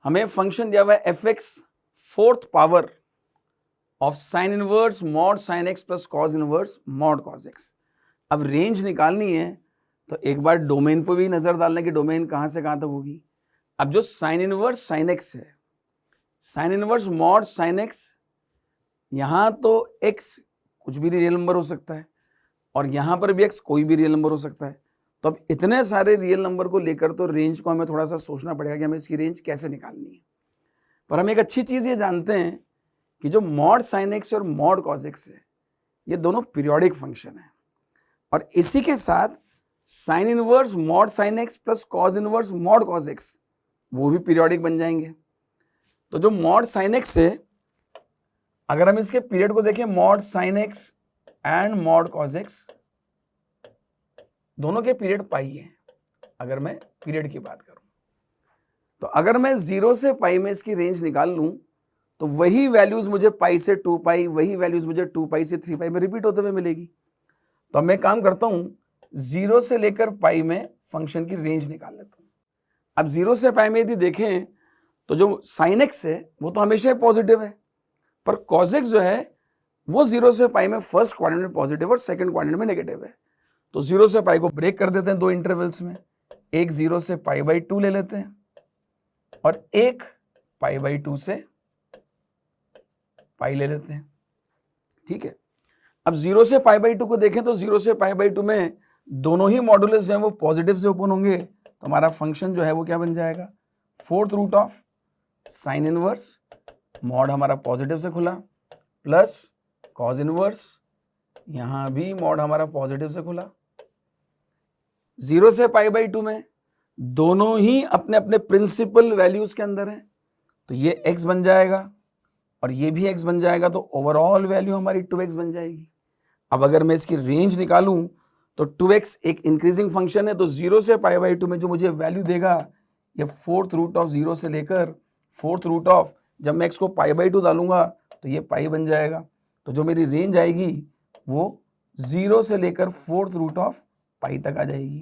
हमें फंक्शन दिया हुआ है F x fourth power of sine inverse mod sine x plus cos inverse mod cos x. अब range निकालनी है तो एक बार डोमेन पर भी नजर डालने की डोमेन कहां से कहां तक होगी। अब जो साइन इनवर्स साइन एक्स है, sign inverse mod sine x, यहां तो एक्स कुछ भी रियल नंबर हो सकता है और यहां पर भी एक्स कोई भी रियल नंबर हो सकता है। तो अब इतने सारे रियल नंबर को लेकर तो रेंज को हमें थोड़ा सा सोचना पड़ेगा कि हमें इसकी रेंज कैसे निकालनी है। पर हम एक अच्छी चीज ये जानते हैं कि जो मॉड साइन एक्स और मॉड कॉस एक्स है, ये दोनों पीरियोडिक फंक्शन है और इसी के साथ sign inverse mod sine x plus cos inverse mod cos x वो भी पीरियोडिक बन जाएंगे। तो जो मॉड साइन एक्स है, अगर हम इसके पीरियड को देखें, mod sine x and mod cos x दोनों के पीरियड पाई है। अगर मैं पीरियड की बात करूं तो अगर मैं 0 से पाई में इसकी रेंज निकाल लूं तो वही वैल्यूज मुझे पाई से 2 पाई, वही वैल्यूज मुझे 2 पाई से 3 पाई में रिपीट होते हुए मिलेगी। तो अब मैं काम करता हूं, 0 से लेकर पाई में फंक्शन की रेंज निकाल लेता हूं। अब 0 से पाई में यदि देखें तो जो साइन एक्स है वो तो हमेशा पॉजिटिव है, पर कॉस एक्स जो है वो 0 से पाई में फर्स्ट क्वाड्रेंट में पॉजिटिव और सेकंड क्वाड्रेंट में नेगेटिव है। तो 0 से पाई को ब्रेक कर देते हैं दो इंटरवल्स में, एक 0 से पाई बाई 2 ले लेते हैं और एक पाई बाई 2 से पाई ले लेते हैं। ठीक है, अब 0 से पाई बाई 2 को देखें तो 0 से पाई बाई 2 में दोनों ही मॉडुलस जो है वो पॉजिटिव से ओपन होंगे। तो हमारा फंक्शन जो है वो क्या बन जाएगा, fourth root of sine inverse mod हमारा पॉजिटिव से खुला प्लस कॉज इनवर्स, यहां भी मॉड हमारा पॉजिटिव से खुला। 0 से पाई बाई 2 में दोनों ही अपने अपने प्रिंसिपल वैल्यूज के अंदर है, तो ये x बन जाएगा और ये भी x बन जाएगा, तो ओवरऑल वैल्यू हमारी 2x बन जाएगी। अब अगर मैं इसकी रेंज निकालूं तो 2x एक इंक्रीजिंग फंक्शन है, तो 0 से पाई बाई 2 में जो मुझे वैल्यू देगा ये फोर्थ रूट ऑफ 0 से लेकर फोर्थ रूट ऑफ, जब मैं x को पाई बाई 2 डालूंगा तो ये पाई बन जाएगा। तो जो मेरी रेंज आएगी वो 0 से लेकर फोर्थ रूट ऑफ पाई तक आ जाएगी।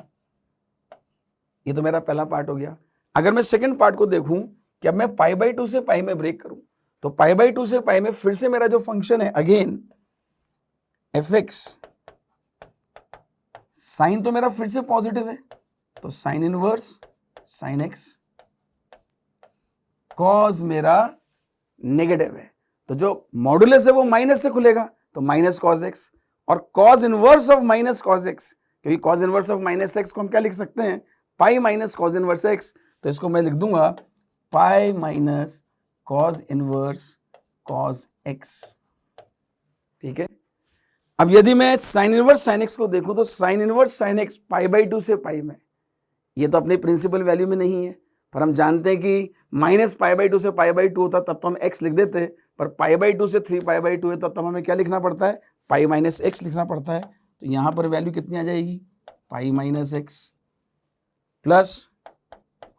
ये तो मेरा पहला पार्ट हो गया। अगर मैं सेकंड पार्ट को देखूं कि अब मैं पाई बाई 2 से पाई में ब्रेक करूं तो पाई बाई 2 से पाई में फिर से मेरा जो फंक्शन है अगेन एफ एक्स, साइन तो मेरा फिर से पॉजिटिव है तो sine inverse sine x, cause मेरा नेगेटिव है तो जो मॉडुलस है वो माइनस से खुलेगा तो माइनस कॉज एक्स, और cos inverse of minus cos x, क्योंकि cos inverse of minus x को हम क्या लिख सकते हैं, pi minus cos inverse x, तो इसको मैं लिख दूंगा pi minus cos inverse cos x. ठीक है, अब यदि मैं साइन इनवर्स साइन एक्स को देखूं तो sine inverse sine x pi by 2 से पाई में, ये तो अपनी प्रिंसिपल वैल्यू में नहीं है, पर हम जानते हैं कि माइनस पाई बाई 2 से पाई बाई 2 होता तब तो हम x लिख देते, पर पाई बाई 2 से 3 पाई बाई 2 है तो तब हमें क्या लिखना पड़ता है, पाई माइनस एक्स लिखना पड़ता है। तो यहाँ पर वैल्यू कितनी आ जाएगी, pi minus x plus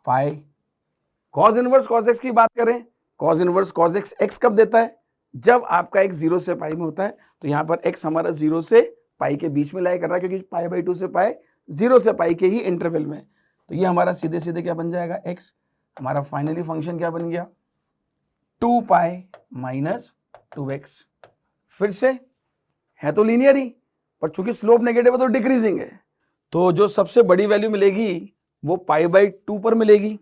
pi. Cause inverse cos x की बात करें, cause inverse cos x x कब देता है, जब आपका x 0 से पाई में होता है। तो यहाँ पर x हमारा 0 से पाई के बीच में लाई कर रहा है, क्योंकि पाई बाई 2 से पाई 0 से पाई के ही इंटरवल में। तो ये हमारा सीधे सीधे क्या बन जाएगा, x। हमारा फाइनली फंक्शन क्या बन गया, 2 पाई माइनस 2x। फिर से है तो लीनियर ही, पर चूंकि स्लोप नेगेटिव है तो डिक्रीजिंग है, तो जो सबसे बड़ी वैल्यू मिलेगी वो पाई बाई 2 पर मिलेगी।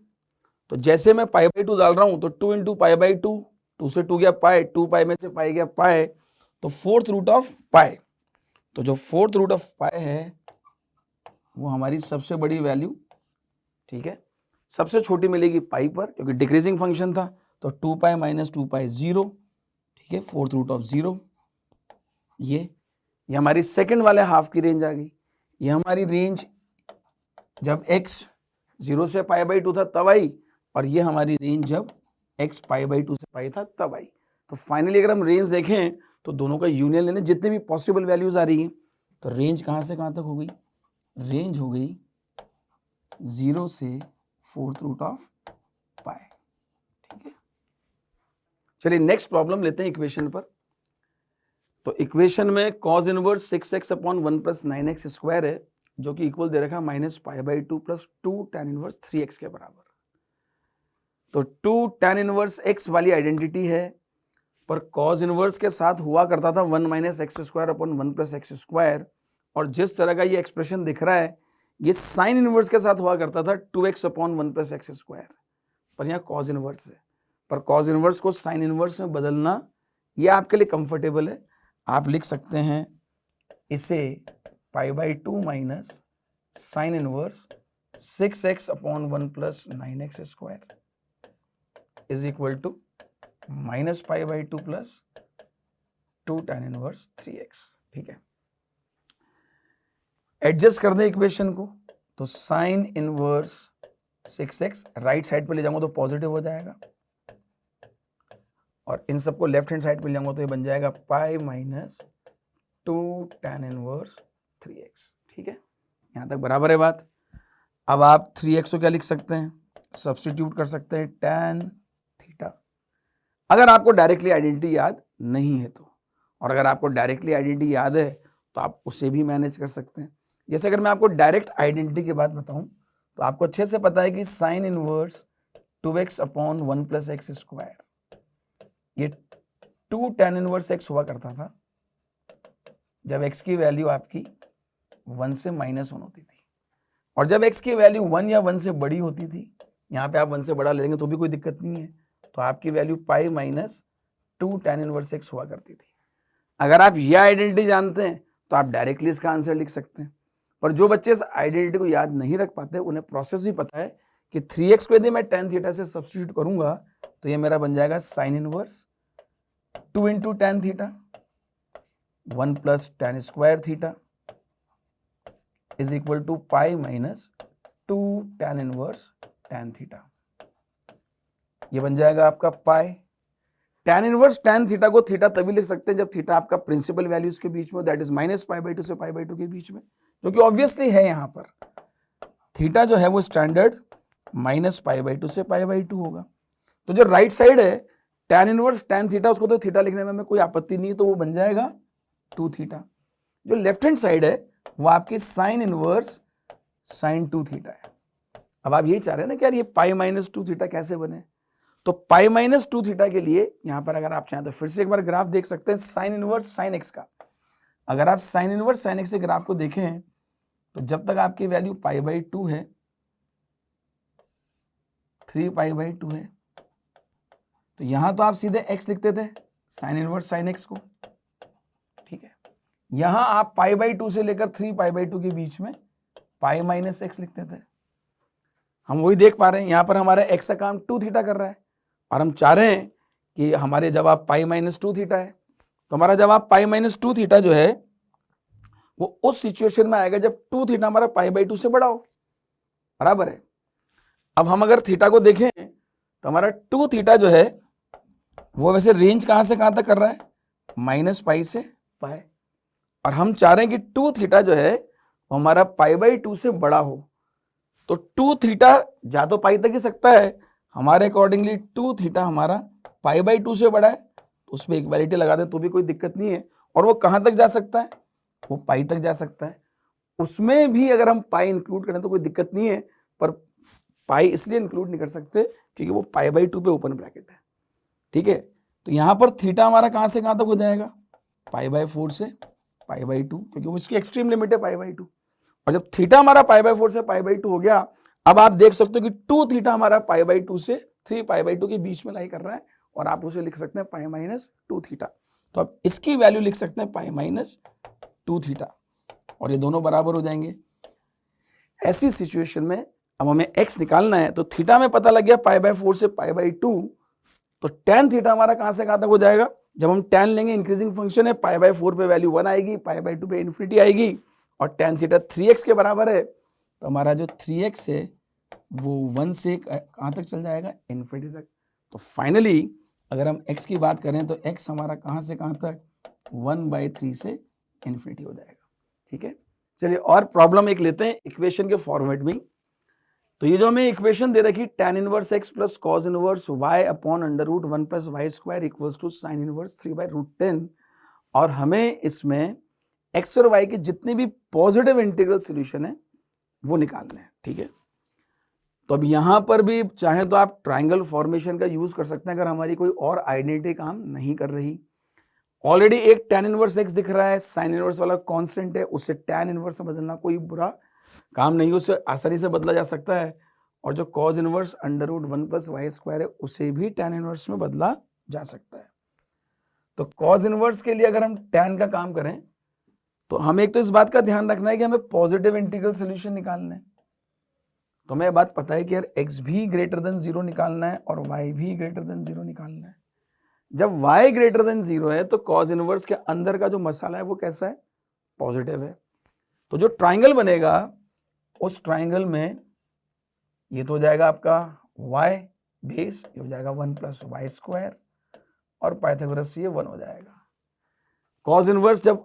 तो जैसे मैं पाई बाई 2 डाल रहा हूं तो 2 इंटू पाई बाई 2, 2 से 2 गया पाई, 2 पाई में से पाई गया पाई, तो फोर्थ रूट ऑफ पाई। तो जो फोर्थ रूट ऑफ पाई है वो हमारी सबसे बड़ी वैल्यू, ठीक है, सबसे छोटी मिलेगी पाई पर, क्योंकि डिक्रीजिंग फंक्शन था। तो 2 पाई माइनस 2 पाई 0, ठीक है, फोर्थ रूट ऑफ 0। ये हमारी सेकंड वाले हाफ की रेंज आ गई। ये हमारी रेंज जब x 0 से पाई बाई 2 था तब आई, और ये हमारी रेंज जब x पाई बाई 2 से पाई था तब आई। तो फाइनली अगर हम रेंज देखें तो दोनों का यूनियन लेने जितने भी पॉसिबल वैल्यूज आ रही हैं, तो रेंज कहाँ से कहाँ तक हो गई, रेंज हो गई 0 से फोर्थ रूट ऑफ पाई। ठीक है, चलिए नेक्स्ट प्रॉब्लम लेते हैं इक्वेशन पर। तो इक्वेशन में cause inverse 6x upon 1 plus 9x square है, जो कि इक्वल दे रखा है minus pi by 2 plus 2 tan inverse 3x के बराबर। तो 2 tan इनवर्स x वाली आइडेंटिटी है, पर cos इनवर्स के साथ हुआ करता था 1 minus x square upon 1 plus x square, और जिस तरह का ये एक्सप्रेशन दिख रहा है ये साइन इनवर्स के साथ हुआ करता था 2x upon 1 plus x square, पर यहाँ cos इनवर्स है। पर cos इनवर्स को साइन इनवर्स में बदलना ये आपके लिए कंफर्टेबल है, आप लिख सकते हैं इसे π/2 minus sine inverse 6x upon 1 plus 9x square is equal to minus π/2 plus 2 tan inverse 3x। ठीक है, एडजस्ट कर दें इक्वेशन को, तो sign inverse 6x right side पे ले जाऊंगा तो पॉजिटिव हो जाएगा, और इन सबको लेफ्ट हैंड साइड पे ले जाऊंगा तो ये बन जाएगा पाई माइनस 2 tan इनवर्स 3x। ठीक है, यहां तक बराबर है बात। अब आप 3x को क्या लिख सकते हैं, सब्स्टिट्यूट कर सकते हैं tan थीटा, अगर आपको डायरेक्टली आइडेंटिटी याद नहीं है तो, और अगर आपको डायरेक्टली आइडेंटिटी याद है तो आप उसे भी मैनेज कर सकते हैं। जैसे अगर मैं आपको डायरेक्ट आइडेंटिटी की बात बताऊं तो आपको अच्छे से पता है कि sine inverse 2x upon 1 plus x square, ये 2 tan इनवर्स x हुआ करता था जब x की वैल्यू आपकी 1 से -1 होती थी, और जब x की वैल्यू 1 या 1 से बड़ी होती थी, यहाँ पे आप 1 से बड़ा ले लेंगे तो भी कोई दिक्कत नहीं है, तो आपकी value pi minus 2 tan inverse x हुआ करती थी। अगर आप यह आइडेंटिटी जानते हैं तो आप डायरेक्टली इसका आंसर लिख सकते हैं, पर जो बच्चे इस आइडेंटिटी को याद नहीं रख पाते उन्हें प्रोसेस भी पता है कि 3x को यदि मैं tan थीटा से सब्स्टिट्यूट करूंगा तो ये मेरा बन जाएगा sine inverse 2 into tan theta 1 plus tan square theta is equal to pi minus 2 tan inverse tan theta. ये बन जाएगा आपका pi. tan inverse tan theta को थीटा तभी लिख सकते हैं जब थीटा आपका प्रिंसिपल वैल्यूज के बीच में, दैट इज माइनस π/2 से π/2 के बीच में, जो कि ऑब्वियसली है। यहाँ पर थीटा जो है वो स्टैंडर्ड माइनस π/2 से π/2 होगा। तो जो राइट साइड है tan इनवर्स tan थीटा, उसको तो थीटा लिखने में हमें कोई आपत्ति नहीं है, तो वो बन जाएगा 2 थीटा। जो लेफ्ट हैंड साइड है वो आपकी साइन इनवर्स साइन 2 थीटा है। अब आप यही चाह रहे हैं ना कि यार ये पाई माइनस 2 थीटा कैसे बने, तो पाई माइनस 2 थीटा के लिए यहाँ पर अगर आप चाहें तो फिर से एक बार ग्राफ देख सकते हैं साइन इनवर्स साइन एक्स का। अगर आप साइन इनवर्स साइन एक्स के ग्राफ को देखें तो जब तक आपकी वैल्यू π/2 है, 3π/2 है, तो यहां तो आप सीधे x लिखते थे साइन इनवर्स साइन एक्स को। ठीक है, यहां आप π/2 से लेकर 3π/2 के बीच में पाई माइनस एक्स लिखते थे। हम वही देख पा रहे हैं, यहां पर हमारा x का काम 2 थीटा कर रहा है, और हम चाह रहे हैं कि हमारे जवाब पाई माइनस 2 थीटा है, तो हमारा जवाब पाई माइनस 2 थीटा जो है वो उस सिचुएशन में आएगा जब 2 थीटा हमारा π/2 से बड़ा हो। बराबर है। अब हम अगर थीटा को देखें तो हमारा 2 थीटा जो है वो वैसे रेंज कहां से कहां तक कर रहा है, -π से π, और हम चाह रहे हैं कि 2 थीटा जो है वो हमारा π/2 से बड़ा हो। तो 2 थीटा जा तो पाई तक ही सकता है, हमारे अकॉर्डिंगली 2 थीटा हमारा π/2 से बड़ा है, तो उसमें इक्वालिटी लगा दे तो भी कोई दिक्कत नहीं है। और वो कहां तक जा सकता है, वो पाई तक जा सकता है। उसमें भी अगर हम पाई इंक्लूड करें तो कोई दिक्कत नहीं है, पर पाई इसलिए इंक्लूड नहीं कर सकते क्योंकि वो π/2 पे ओपन ब्रैकेट है। ठीक है, तो यहां पर थीटा हमारा कहां से कहां तक हो जाएगा, π/4 से π/2, क्योंकि वो इसकी एक्सट्रीम लिमिट है π/2। और जब थीटा हमारा π/4 से π/2 हो गया, अब आप देख सकते हो कि 2 थीटा हमारा π/2 से 3π/2 के बीच में लाई कर रहा है, और आप उसे लिख सकते हैं पाई माइनस 2 थीटा। तो अब इसकी वैल्यू लिख सकते हैं पाई माइनस 2 थीटा, और ये दोनों बराबर हो जाएंगे। ऐसी सिचुएशन में अब हमें x निकालना है, तो थीटा में पता लग गया π/4 से π/2, तो tan थीटा हमारा कहां से कहां तक हो जाएगा, जब हम tan लेंगे इंक्रीजिंग फंक्शन है, π/4 पे वैल्यू 1 आएगी, π/2 पे इन्फिनिटी आएगी, और tan थीटा 3x के बराबर है, तो हमारा जो 3x है वो 1 से कहां तक चल जाएगा, इन्फिनिटी तक। तो फाइनली अगर हम x की बात करें तो x हमारा कहां से कहां तक, 1/3 से इन्फिनिटी हो जाएगा। ठीक है, चलिए और प्रॉब्लम एक लेते हैं इक्वेशन के फॉर्मेट में। तो ये जो हमें इक्वेशन दे रखी tan inverse x plus cos inverse y upon √1 plus Y square equals to sine inverse 3/√10, और हमें इसमें x और y के जितने भी पॉजिटिव इंटीग्रल सॉल्यूशन है वो निकालने हैं। ठीक है, तो अब यहाँ पर भी चाहे तो आप ट्राइंगल फॉर्मेशन का यूज कर सकते हैं अगर हमारी कोई और आइडेंटिटी काम नहीं कर रही। ऑलरेडी एक tan इनवर्स x दिख रहा है, साइन इनवर्स वाला कांस्टेंट है, उससे tan इनवर्स में बदलना कोई बुरा काम नहीं है, उसे आसानी से बदला जा सकता है। और जो cos inverse under root 1 plus Y square है उसे भी tan इनवर्स में बदला जा सकता है। तो cos इनवर्स के लिए अगर हम tan का काम करें तो हमें एक तो इस बात का ध्यान रखना है कि हमें पॉजिटिव इंटीग्रल सोल्यूशन निकालना है। तो हमें बात पता है कि यार x भी ग्रेटर देन 0 निकालना है और y भी ग्रेटर देन 0 निकालना है। जब y ग्रेटर देन 0 है तो cos इनवर्स के अंदर का जो मसाला है वो कैसा है, पॉजिटिव है। तो जो ट्राइंगल बनेगा उस ट्राइंगल में ये तो हो जाएगा आपका y बेस, ये हो जाएगा 1 प्लस वाई स्क्वायर और पाइथागोरस से ये 1 हो जाएगा। cos इनवर्स जब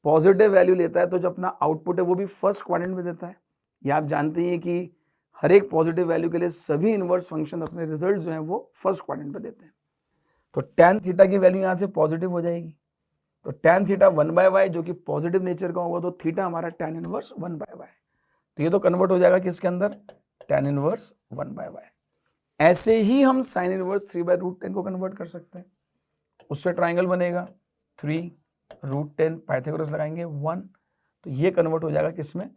पॉजिटिव वैल्यू लेता है तो जो अपना आउटपुट है वो भी फर्स्ट क्वाड्रेंट में देता है। ये आप जानते हैं कि हर एक पॉजिटिव वैल्यू के लिए सभी इनवर्स फंक्शन अपने रिजल्ट जो हैं वो फर्स्ट क्वाड्रेंट में देते हैं। तो tan थीटा की वैल्यू यहाँ से पॉजिटिव हो जाएगी। तो tan थीटा 1/y जो कि पॉजिटिव नेचर का होगा तो थीटा हमारा tan इनवर्स 1/y। तो ये तो कन्वर्ट हो जाएगा किसके अंदर, tan इनवर्स 1/y। ऐसे ही हम sin इनवर्स 3/√10 को कन्वर्ट कर सकते हैं, उससे ट्राइंगल बनेगा 3√10, पाइथागोरस लगाएंगे 1, तो ये कन्वर्ट हो जाएगा किसमें,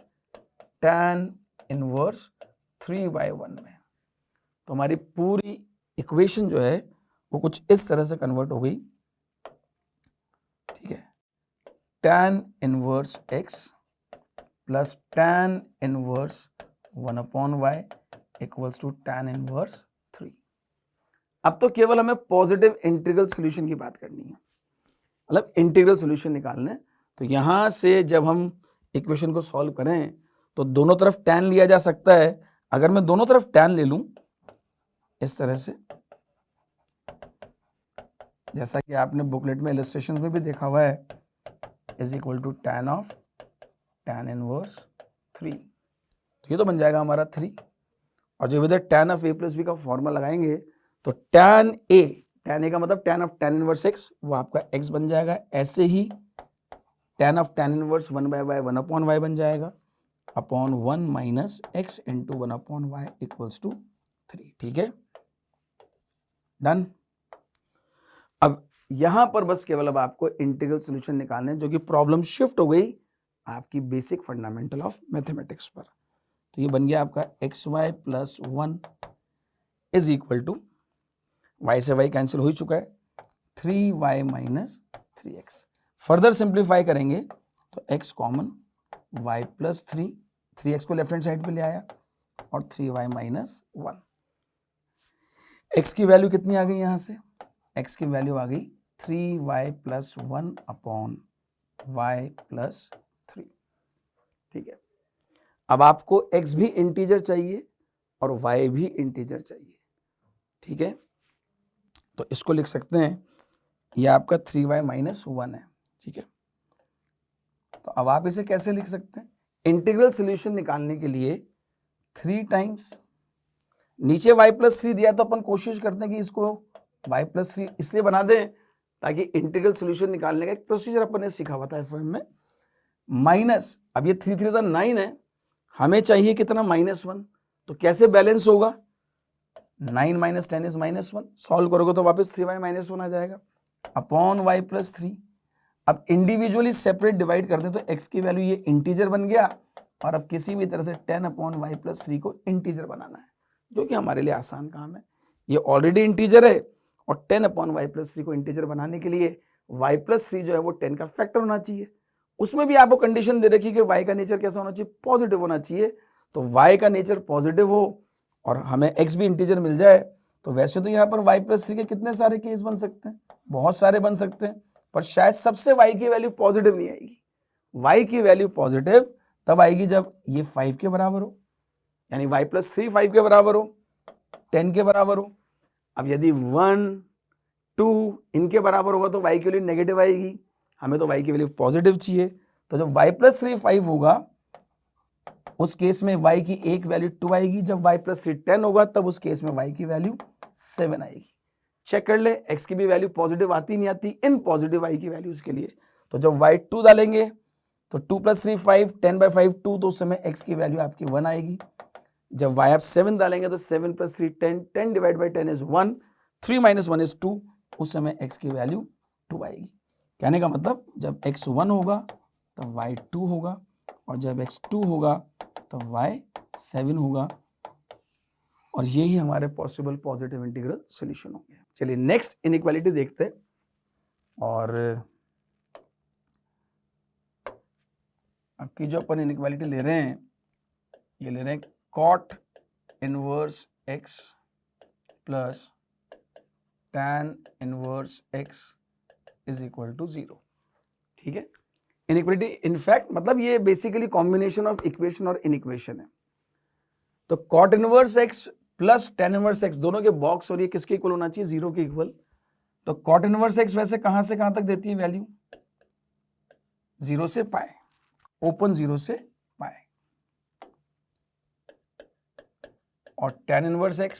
tan इनवर्स 3/1 में। तो हमारी पूरी इक्वेशन जो है वो कुछ इस तरह से कन्वर्ट हो गई, ठीक है। tan inverse x plus tan inverse 1/y equals to tan inverse 3। अब तो केवल हमें पॉजिटिव इंटीग्रल सॉल्यूशन की बात करनी है, मतलब इंटीग्रल सॉल्यूशन निकालना है। तो यहां से जब हम इक्वेशन को सॉल्व करें तो दोनों तरफ tan लिया जा सकता है। अगर मैं दोनों तरफ tan ले लूं इस तरह से, जैसा कि आपने बुकलेट में इलस्ट्रेशंस में भी देखा हुआ है, is equal to tan of tan inverse 3। तो ये तो बन जाएगा हमारा 3, और जब इधर tan of a plus b का फॉर्मूला लगाएंगे तो tan a का मतलब tan of tan inverse x, वो आपका x बन जाएगा। ऐसे ही tan of tan inverse 1/y 1/y बन जाएगा upon 1 minus x into 1/y equals to 3। ठीक है, डन। अब यहां पर बस केवल अब आपको इंटीग्रल सॉल्यूशन निकालने हैं, जो कि प्रॉब्लम शिफ्ट हो गई आपकी बेसिक फंडामेंटल ऑफ मैथमेटिक्स पर। तो ये बन गया आपका xy plus 1 is equal to, y से y कैंसिल हो ही चुका है, 3y minus 3x। Further simplify करेंगे तो x common, y plus 3x को लेफ्ट हैंड साइड पे ले आया और 3y माइनस 1। x की वैल्यू कितनी आ गई यहां से, x की वैल्यू आ गई 3y plus 1 upon y plus 3। ठीक है, अब आपको x भी इंटीजर चाहिए और y भी इंटीजर चाहिए। ठीक है, तो इसको लिख सकते हैं, ये आपका 3y माइनस 1 है। ठीक है, तो अब आप इसे कैसे लिख सकते हैं, इंटीग्रल सॉल्यूशन निकालने के लिए 3 टाइम्स, नीचे y प्लस 3 दिया तो अपन कोशिश करते हैं कि इसको y प्लस 3 इसलिए बना दें ताकि इंटीग्रल सॉल्यूशन निकालने का एक प्रोसीजर अपन ने सीखा हुआ था एफएम में, माइनस, अब ये 3 3 9 है, हमें चाहिए कितना, -1। तो कैसे बैलेंस होगा, 9 माइनस 10 इज -1, सॉल्व करोगे तो वापस 3y माइनस 1 आ जाएगा अपॉन y प्लस 3। अब इंडिविजुअली सेपरेट डिवाइड कर दें तो x की वैल्यू ये इंटीजर बन गया, और अब किसी भी तरह से 10 अपॉन y प्लस 3 को इंटीजर बनाना है, जो कि हमारे लिए आसान काम है। ये ऑलरेडी इंटीजर है और 10 अपॉन y प्लस 3 को इंटीजर बनाने के लिए y प्लस 3 जो है वो 10 का फैक्टर होना चाहिए। उसमें भी आपको कंडीशन दे रखी कि y का नेचर कैसा होना चाहिए, पॉजिटिव होना चाहिए। तो y का नेचर पॉजिटिव हो और हमें x भी इंटीजर मिल जाए, तो वैसे तो यहाँ पर y प्लस 3 के कितने सारे केस बन सकते हैं, बहुत सारे बन सकते हैं, पर शायद सबसे y की वैल्यू पॉजिटिव नहीं आएगी। y की वैल्यू पॉजिटिव तब आएगी जब ये 5 के बराबर हो, यानी y प्लस 3 5 के बराबर हो, 10 के बराबर हो। अब यदि 1 2 इनके बराबर होगा तो y की वैल्यू नेगेटिव आएगी, हमें तो y की वैल्यू पॉजिटिव चाहिए। तो जब y प्लस 3 5 होगा उस केस में y की एक वैल्यू 2 आएगी, जब y प्लस 3 10 होगा तब उस केस में y की वैल्यू 7 आएगी। चेक कर ले x की भी वैल्यू पॉजिटिव आती नहीं आती इन पॉजिटिव y की वैल्यूज के लिए। तो जब y 2 डालेंगे तो 2 प्लस 3 5, 10/5 2, तो उस समय x की वैल्यू आपकी 1 आएगी। जब y आप 7 डालेंगे तो 7 + 3 10, 10 डिवाइड बाई 10 इज 1, 3 - 1 इज 2, उस समय x की वैल्यू 2 आएगी। कहने का मतलब जब x 1 होगा तब y 2 होगा, और जब x 2 होगा तब y 7 होगा, और यही हमारे पॉसिबल पॉजिटिव इंटीग्रल सॉल्यूशन होंगे। चलिए नेक्स्ट इनइक्वालिटी देखते हैं, और आपकी जो अपन इनइक्वालिटी ले रहे हैं, ये ले रहे हैं cot inverse x plus tan inverse x is equal to 0। ठीक है, इनइक्वालिटी इनफैक्ट मतलब ये बेसिकली कॉम्बिनेशन ऑफ इक्वेशन और इनइक्वेशन है। तो cot inverse x plus tan inverse x दोनों के बॉक्स, और ये किसके इक्वल होना चाहिए? 0 के इक्वल। तो cot इनवर्स x वैसे कहां से कहां तक देती है वैल्यू? 0 से पाए, ओपन 0 से पाए, और tan इनवर्स x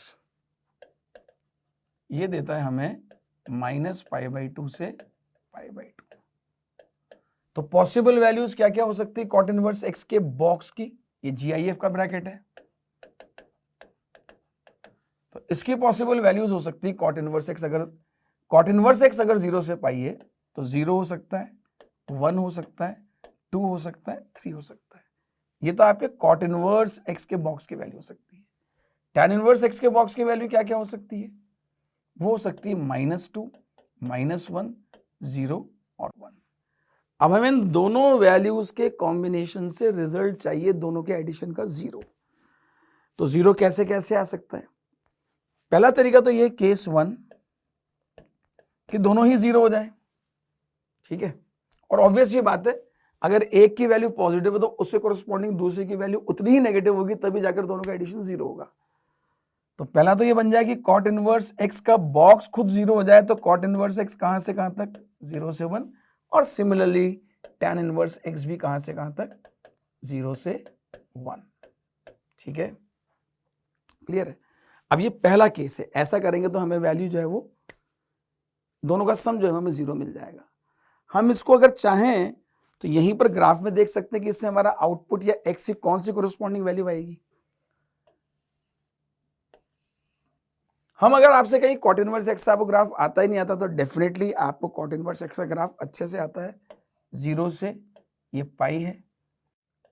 ये देता है हमें -π/2 से π/2। तो पॉसिबल वैल्यूज क्या क्या हो सकती है cot इनवर्स x के बॉक्स की? ये GIF का ब्रैकेट है, तो इसकी पॉसिबल वैल्यूज हो सकती है cot इनवर्स x अगर 0 से पाई है तो 0 हो सकता है, 1 हो सकता है, 2 हो सकता है, 3 हो सकता है। ये तो आपके cot इनवर्स x के बॉक्स की वैल्यू हो सकती है। tan इनवर्स x के बॉक्स की वैल्यू क्या क्या हो सकती है? वो हो सकती है -2, -1, 0 और 1। अब हमें इन दोनों वैल्यूज के कॉम्बिनेशन से रिजल्ट चाहिए, दोनों के एडिशन का 0। तो 0 कैसे कैसे आ सकता है? पहला तरीका तो ये केस 1 कि दोनों ही 0 हो जाए। ठीक है, और ऑब्वियस ये बात है, अगर एक की वैल्यू पॉजिटिव है तो उससे कोरस्पॉन्डिंग दूसरे की वैल्यू उतनी ही नेगेटिव होगी, तभी जाकर दोनों का एडिशन 0 होगा। तो पहला तो ये बन जाए कि cot इनवर्स x का बॉक्स खुद 0 हो जाए, तो cot इनवर्स x कहां से कहां तक? 0 से 1, और सिमिलरली tan इनवर्स x भी कहां से कहां तक? 0 से 1। ठीक है, क्लियर है? अब ये पहला केस है, ऐसा करेंगे तो हमें वैल्यू जो है वो दोनों का सम जो है हमें 0 मिल जाएगा। हम इसको अगर चाहें तो यहीं पर ग्राफ में देख सकते हैं कि इससे हमारा आउटपुट या x की कौन सी कोरस्पॉन्डिंग वैल्यू आएगी। हम अगर आपसे कहीं cot इनवर्स x आपको ग्राफ आता ही नहीं आता, तो डेफिनेटली आपको cot इनवर्स x का ग्राफ अच्छे से आता है। 0 से ये पाई है,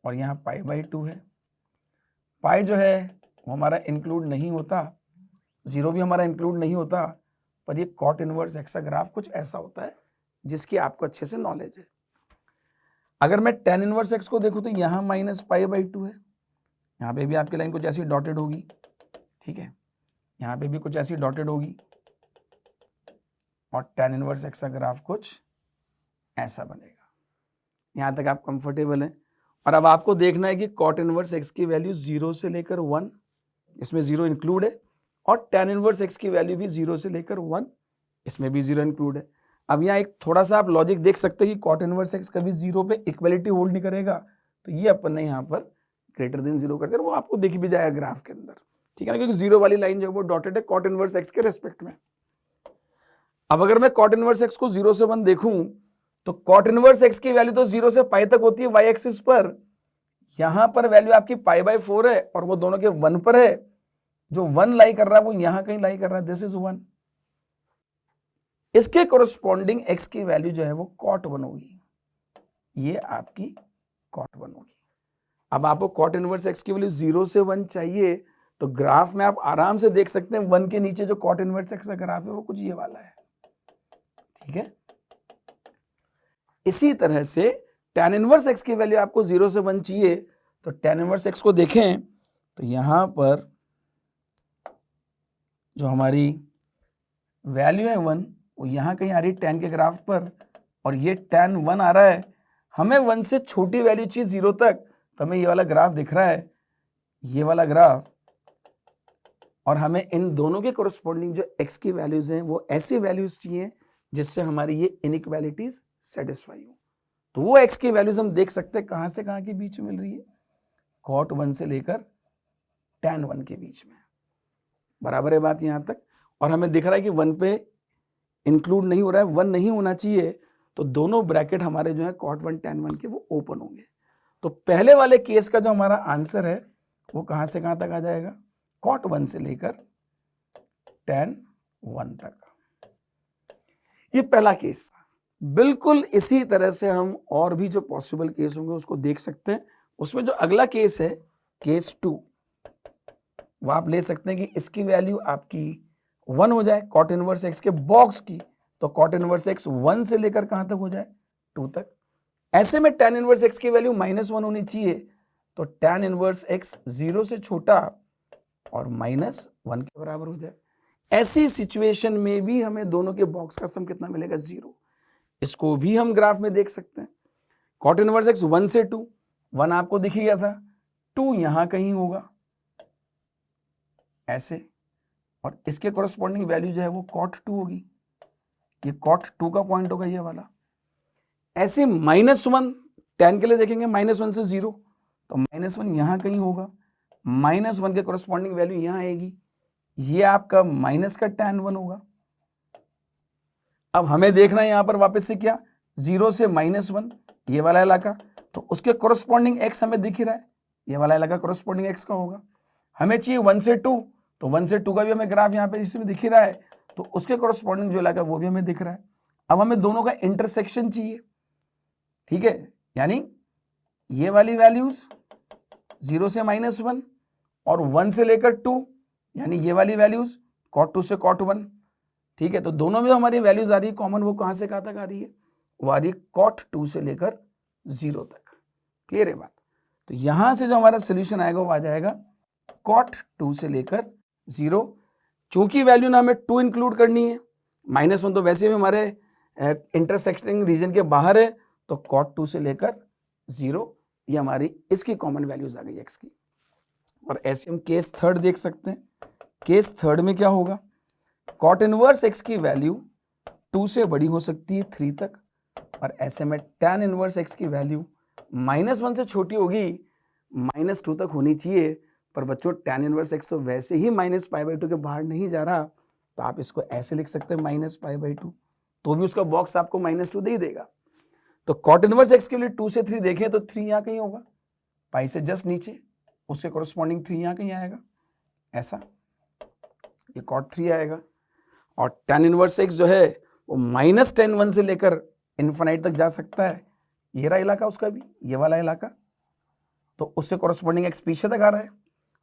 और यहाँ π/2 है। पाई जो है वो हमारा इंक्लूड नहीं होता, 0 भी हमारा इंक्लूड नहीं होता, पर ये cot इनवर्स x का ग्राफ कुछ ऐसा होता है जिसकी आपको अच्छे से नॉलेज है। अगर मैं tan इनवर्स x को देखूं तो यहाँ -π/2 है, यहाँ पे भी आपकी लाइन कुछ ऐसी डॉटेड होगी। ठीक है, यहाँ पे भी कुछ ऐसी डॉटेड होगी, और tan इनवर्स x का ग्राफ कुछ ऐसा बनेगा। यहाँ तक आप कंफर्टेबल हैं? और अब आपको देखना है कि cot इनवर्स x की वैल्यू 0 से लेकर 1, इसमें 0 इंक्लूड है, और tan इनवर्स x की वैल्यू भी 0 से लेकर 1, इसमें भी 0 इंक्लूड है। अब यहाँ एक थोड़ा सा आप लॉजिक देख सकते हैं कि cot इनवर्स x कभी 0 पे इक्वलिटी होल्ड नहीं करेगा, तो ये अपन ने यहाँ पर ग्रेटर देन 0 कर दिया, वो आपको दिख भी जाएगा ग्राफ के अंदर। ठीक है ना, क्योंकि 0 वाली लाइन जो है वो डॉटेड है cot इनवर्स x के रेस्पेक्ट में। अब अगर मैं cot इनवर्स x को 0 से 1 देखूं तो cot इनवर्स x की वैल्यू तो 0 से पाई तक होती है y एक्सिस पर, यहां पर वैल्यू आपकी π/4 है, और वो दोनों के 1 पर है। जो 1 लाई कर रहा है वो यहां कहीं लाई कर रहा है, दिस इज 1। इसके कोरस्पॉन्डिंग x की वैल्यू जो है वो cot 1 होगी, ये आपकी cot 1 होगी। अब आपको cot इनवर्स x की वैल्यू 0 से 1 चाहिए, तो ग्राफ में आप आराम से देख सकते हैं 1 के नीचे जो cot इनवर्स x का ग्राफ है वो कुछ ये वाला है। ठीक है, इसी तरह से tan इनवर्स x की वैल्यू आपको 0 से 1 चाहिए, तो tan इनवर्स x को देखें तो यहां पर जो हमारी वैल्यू है 1 वो यहां कहीं आ रही है tan के ग्राफ पर, और ये tan 1 आ रहा है। हमें 1 से छोटी वैल्यू चाहिए 0 तक, तो हमें ये वाला ग्राफ दिख रहा है, ये वाला ग्राफ, और हमें इन दोनों के कोरस्पॉन्डिंग जो x की वैल्यूज हैं वो ऐसी वैल्यूज चाहिए जिससे हमारी ये इनइक्वालिटीज सेटिस्फाई हो। तो वो x की वैल्यूज हम देख सकते हैं कहां से कहां के बीच में मिल रही है, cot 1 से लेकर tan 1 के बीच में। बराबर है बात यहां तक? और हमें दिख रहा है कि 1 पे इंक्लूड नहीं हो रहा है, 1 नहीं होना चाहिए, तो दोनों ब्रैकेट हमारे जो है cot 1 tan 1 के वो ओपन होंगे। तो पहले वाले केस का जो हमारा आंसर है वो कहाँ से कहाँ तक आ जाएगा, cot 1 से लेकर tan 1 तक। ये पहला केस था। बिल्कुल इसी तरह से हम और भी जो पॉसिबल केस होंगे उसको देख सकते हैं। उसमें जो अगला केस है, केस 2, वो आप ले सकते हैं कि इसकी वैल्यू आपकी 1 हो जाए cot इनवर्स x के बॉक्स की, तो cot इनवर्स x 1 से लेकर कहाँ तक हो जाए, 2 तक। ऐसे में tan इनवर्स x की वैल्यू -1 होनी चाहिए, तो tan इनवर्स x 0 से छोटा और -1 के बराबर हो जाए। ऐसी सिचुएशन में भी हमें दोनों के बॉक्स का सम कितना मिलेगा, 0। इसको भी हम ग्राफ में देख सकते हैं। cot इनवर्स x 1 से 2, 1 आपको दिख ही गया था, 2 यहां कहीं होगा ऐसे, और इसके कोरस्पॉन्डिंग वैल्यू जो है वो cot 2 होगी। ये cot 2 का पॉइंट होगा ये वाला। ऐसे -1 tan के लिए देखेंगे, -1 से 0, तो -1 यहां कहीं होगा, -1 के कोरस्पॉन्डिंग वैल्यू यहां आएगी, ये आपका माइनस का tan 1 होगा। अब हमें देखना है यहां पर वापस से क्या, 0 से -1 ये वाला इलाका, तो उसके कोरस्पॉन्डिंग x हमें दिख ही रहा है, ये वाला इलाका कोरस्पॉन्डिंग x का होगा। हमें चाहिए 1 से 2, तो 1 से 2 का भी हमें ग्राफ यहाँ पे इसमें दिख ही रहा है, तो उसके कोरस्पॉन्डिंग जो इलाका वो भी हमें दिख रहा है। अब हमें दोनों का इंटरसेक्शन चाहिए, ठीक है, यानी ये वाली वैल्यूज 0 से -1 और 1 से लेकर 2, यानी ये वाली वैल्यूज cot 2 से cot 1, ठीक है। तो दोनों में हमारी वैल्यूज आ रही है कॉमन, वो कहां से कहां तक आ रही है, वो आ रही है cot 2 से लेकर 0 तक। क्लियर है बात। तो यहां से जो हमारा सोल्यूशन आएगा वो आ जाएगा cot 2 से लेकर 0। चूंकि वैल्यू ना हमें 2 इंक्लूड करनी है, -1 तो वैसे भी हमारे इंटरसेक्टिंग रीजन के बाहर है, तो cot 2 से लेकर 0 ये हमारी इसकी कॉमन वैल्यूज आ गई x की। और ऐसे हम केस थर्ड देख सकते हैं। केस थर्ड में क्या होगा, cot इनवर्स x की वैल्यू 2 से बड़ी हो सकती है 3 तक, और ऐसे में tan इनवर्स x की वैल्यू -1 से छोटी होगी, -2 तक होनी चाहिए। पर बच्चों tan इनवर्स x तो वैसे ही -π/2 के बाहर नहीं जा रहा, तो आप इसको ऐसे लिख सकते हैं -π/2, तो भी उसका बॉक्स आपको -2 दे ही देगा। तो cot इनवर्स x के लिए 2 से 3 देखें तो 3 यहाँ कहीं होगा, पाई से जस्ट नीचे, उसके कोरस्पॉन्डिंग 3 यहाँ कहीं आएगा ऐसा, ये cot 3 आएगा। और tan इनवर्स x जो है वो -tan 1 से लेकर इन्फिनाइट तक जा सकता है, ये रहा इलाका उसका भी, ये वाला इलाका, तो उससे कोरस्पॉन्डिंग x पीछे तक आ रहा है।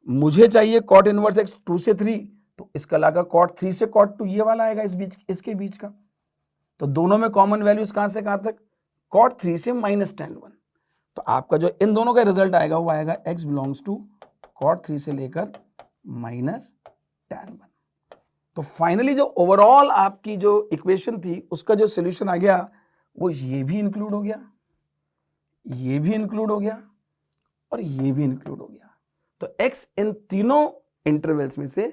मुझे चाहिए cot इनवर्स x 2 से 3, तो इसका इलाका cot 3 से cot 2 ये वाला आएगा, इस बीच, इसके बीच का। तो दोनों में कॉमन वैल्यूज कहां से कहां तक, cot 3 से -tan 1। तो आपका जो इन दोनों का रिजल्ट आएगा वो आएगा x बिलोंग्स टू cot 3 से लेकर -tan 1। तो फाइनली जो ओवरऑल आपकी जो इक्वेशन थी उसका जो सोल्यूशन आ गया वो ये भी इंक्लूड हो गया, ये भी इंक्लूड हो गया, और ये भी इंक्लूड हो गया। तो x इन तीनों इंटरवल्स में से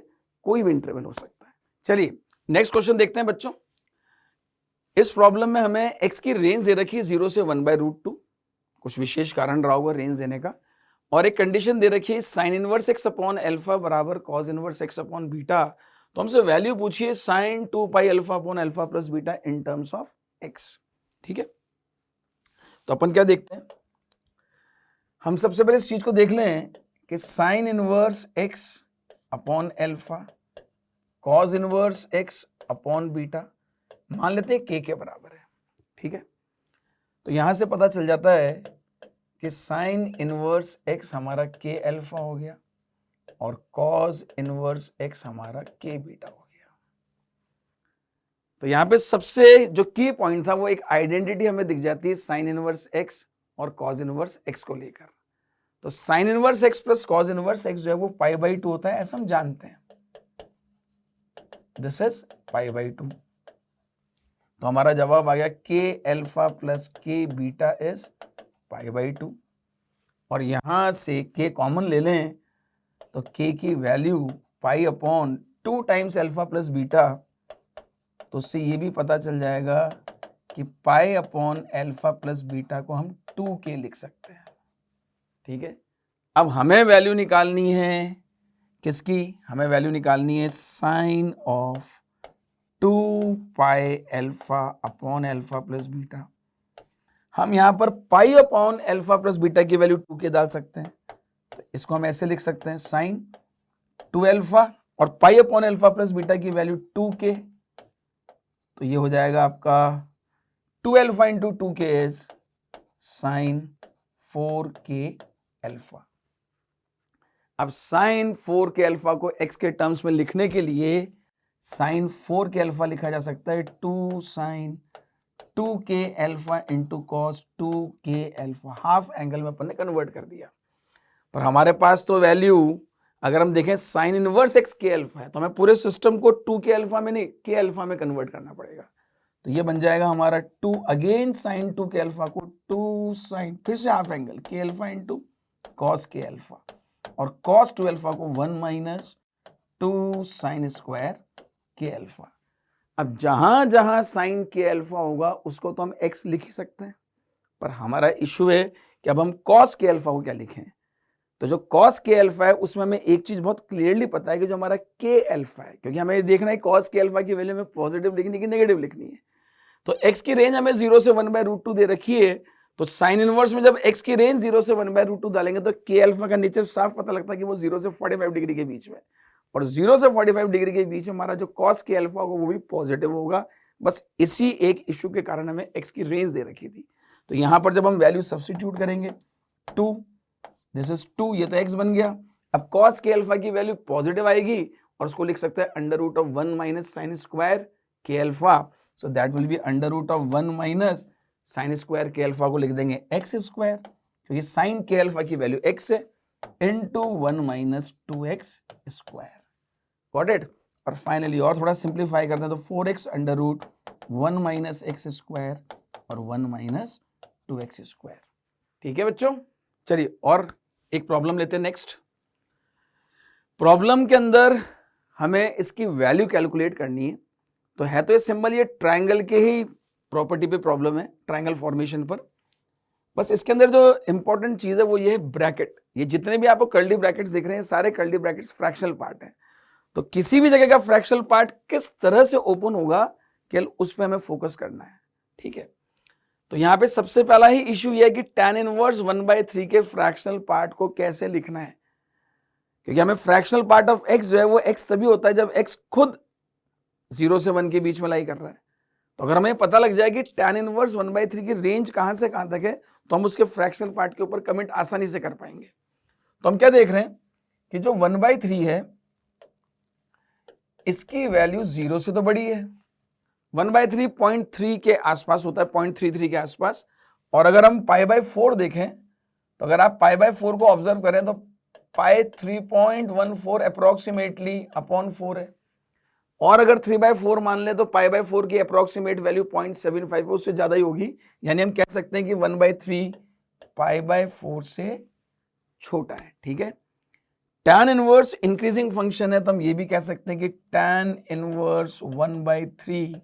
कोई भी इंटरवल हो सकता है। चलिए नेक्स्ट क्वेश्चन देखते हैं बच्चों। इस प्रॉब्लम में हमें x की रेंज दे रखी है 0 से 1/√2, कुछ विशेष कारण रहा होगा रेंज देने का, और एक कंडीशन दे रखी है sin inverse x upon alpha बराबर cos inverse x upon beta. तो हमसे वैल्यू पूछिए sin 2π alpha upon alpha plus beta in terms of x, ठीक है। तो अपन क्या देखते हैं, हम सबसे पहले इस चीज को देख लें कि sin inverse x upon alpha cos inverse x upon beta मान लेते हैं k के बराबर है, ठीक है। तो यहां से पता चल जाता है कि sin इनवर्स x हमारा k अल्फा हो गया और cos इनवर्स x हमारा k बीटा हो गया। तो यहां पे सबसे जो की पॉइंट था वो एक आइडेंटिटी हमें दिख जाती है sin इनवर्स x और cos इनवर्स x को लेकर। तो sin inverse x plus cos inverse x जो है वो π/2 होता है, ऐसा हम जानते हैं, दिस इज π/2। तो हमारा जवाब आ गया k alpha plus k beta is π/2, और यहां से k कॉमन ले लें तो k की value pi upon 2 times alpha plus beta, तो उससे ये भी पता चल जाएगा कि पाई अपॉन अल्फा प्लस बीटा को हम 2k लिख सकते हैं, ठीक है। अब हमें वैल्यू निकालनी है किसकी, हमें वैल्यू निकालनी है sine of 2π alpha upon alpha plus beta. हम यहां पर pi upon alpha plus beta की वैल्यू 2k डाल सकते हैं, तो तो इसको हम ऐसे लिख सकते हैं साइन 2 अल्फा और पाई अपॉन अल्फा प्लस बीटा की वैल्यू 2k, तो ये हो जाएगा आपका 2 alpha into 2k is sine 4k alpha. अब साइन 4k अल्फा को x के टर्म्स में लिखने के लिए साइन 4k अल्फा लिखा जा सकता है 2 sine 2k alpha into cos 2k alpha. Half angle में अपन ने कन्वर्ट कर दिया, पर हमारे पास तो वैल्यू अगर हम देखें sine inverse x k alpha है, तो हमें पूरे सिस्टम को 2k अल्फा में नहीं k अल्फा में कन्वर्ट करना पड़ेगा। तो ये बन जाएगा हमारा 2 अगेन साइन 2k अल्फा को 2 साइन फिर से half angle k alpha into cos k alpha और कॉस 2 अल्फा को 1 minus 2 sign square k alpha. अब जहां जहां साइन k अल्फा होगा उसको तो हम x लिख ही सकते हैं, पर हमारा इशू है कि अब हम कॉस k अल्फा को क्या लिखें। तो जो cos k अल्फा है उसमें हमें एक चीज बहुत क्लियरली पता है कि जो हमारा k अल्फा है, क्योंकि हमें देखना है cos k अल्फा की वैल्यू में पॉजिटिव लिखनी है कि नेगेटिव लिखनी है। तो x की रेंज हमें 0 से 1/√2 दे रखी है, तो साइन इनवर्स में जब x की रेंज 0 से 1/√2 डालेंगे तो k अल्फा का नेचर साफ पता लगता है कि वो 0 से 45 डिग्री के बीच में, और 0 से 45 डिग्री के बीच में हमारा जो cos k अल्फा होगा वो भी पॉजिटिव होगा। बस इसी एक इशू के कारण हमें x की रेंज दे रखी थी। तो यहां पर जब हम वैल्यू सब्स्टिट्यूट करेंगे 2 दिस इज 2, ये तो x बन गया। अब cos k अल्फा की वैल्यू पॉजिटिव आएगी और उसको लिख सकते हैं under root of 1 minus sine square k alpha, so that will be under root of 1 minus sine square k alpha को लिख देंगे x स्क्वायर, क्योंकि साइन k अल्फा की वैल्यू x है, into 1 minus 2x square. Got it. और finally और थोड़ा simplify करते हैं तो 4x under root 1 minus x square और 1 माइनस 2x स्क्वायर। ठीक है बच्चों, चलिए और एक प्रॉब्लम लेते हैं। नेक्स्ट प्रॉब्लम के अंदर हमें इसकी वैल्यू कैलकुलेट करनी है। तो है तो ये सिंबल, ये ट्रायंगल के ही प्रॉपर्टी पे प्रॉब्लम है, ट्रायंगल फॉर्मेशन पर। बस इसके अंदर जो इंपॉर्टेंट चीज है वो ये है ब्रैकेट। ये जितने भी आपको कर्ली ब्रैकेट्स दिख रहे हैं सारे कर्ली ब्रैकेट्स फ्रैक्शनल पार्ट हैं। तो किसी भी जगह का फ्रैक्शनल पार्ट किस तरह से ओपन होगा केवल उस पर हमें फोकस करना है। ठीक है, तो यहां पे सबसे पहला ही इश्यू यह है कि tan इनवर्स 1/3 के फ्रैक्शनल पार्ट को कैसे लिखना है, क्योंकि हमें फ्रैक्शनल पार्ट ऑफ x जो है वो x तभी होता है जब x खुद 0 से 1 के बीच में लाई कर रहा है। तो अगर हमें पता लग जाए कि tan इनवर्स 1/3 की रेंज कहां से कहां तक है तो हम उसके फ्रैक्शनल पार्ट के ऊपर कमेंट आसानी से कर पाएंगे। तो हम क्या देख रहे हैं कि जो 1/3 है इसकी वैल्यू 0 से तो बड़ी है, 1/3 0.3 के आसपास होता है, 0.33 के आसपास। और अगर हम π/4 देखें तो अगर आप π/4 को ऑब्जर्व करें तो पाई 3.14 अप्रोक्सीमेटली अपॉन 4 है, और अगर 3/4 मान ले तो π/4 की अप्रोक्सीमेट वैल्यू 0.75 है, उससे ज्यादा ही होगी। यानी हम कह सकते हैं कि 1/3 π/4 से छोटा है। ठीक है, tan इनवर्स इंक्रीजिंग फंक्शन है तो हम ये भी कह सकते हैं कि tan इनवर्स 1/3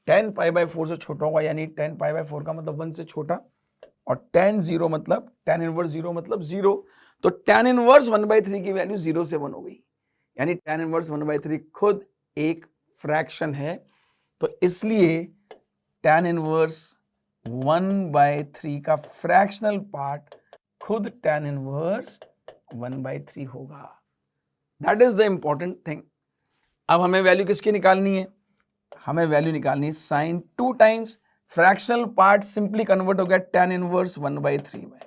tan π/4 से छोटा होगा, यानी tan π/4 का मतलब 1 से छोटा, और tan 0 मतलब tan इनवर्स 0 मतलब 0। तो tan इनवर्स 1/3 की वैल्यू 0 से 1 हो गई, यानी tan इनवर्स 1/3 खुद एक फ्रैक्शन है। तो इसलिए tan इनवर्स 1/3 का फ्रैक्शनल पार्ट खुद tan इनवर्स 1/3 होगा। That is the important thing. अब हमें वैल्यू किसकी निकालनी है, हमें वैल्यू निकालनी है sine 2 times fractional part simply convert हो गया tan इनवर्स 1/3 में।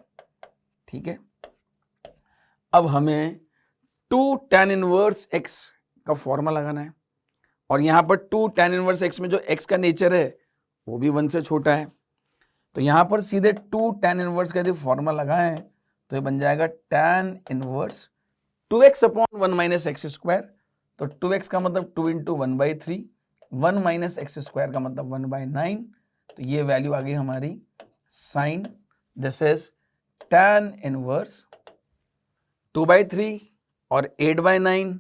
ठीक है, अब हमें 2 tan इनवर्स x का फॉर्मूला लगाना है, और यहां पर 2 tan इनवर्स x में जो x का नेचर है वो भी 1 से छोटा है। तो यहां पर सीधे 2 tan इनवर्स का यदि फॉर्मूला लगाएं तो ये बन जाएगा tan inverse 2x upon 1 minus x square. तो 2x का मतलब 2 इंटू 1/3, 1 माइनस एक्स स्क्वायर का मतलब 1/9। तो ये वैल्यू आ गई हमारी sine, this is tan inverse 2/3 और 8/9,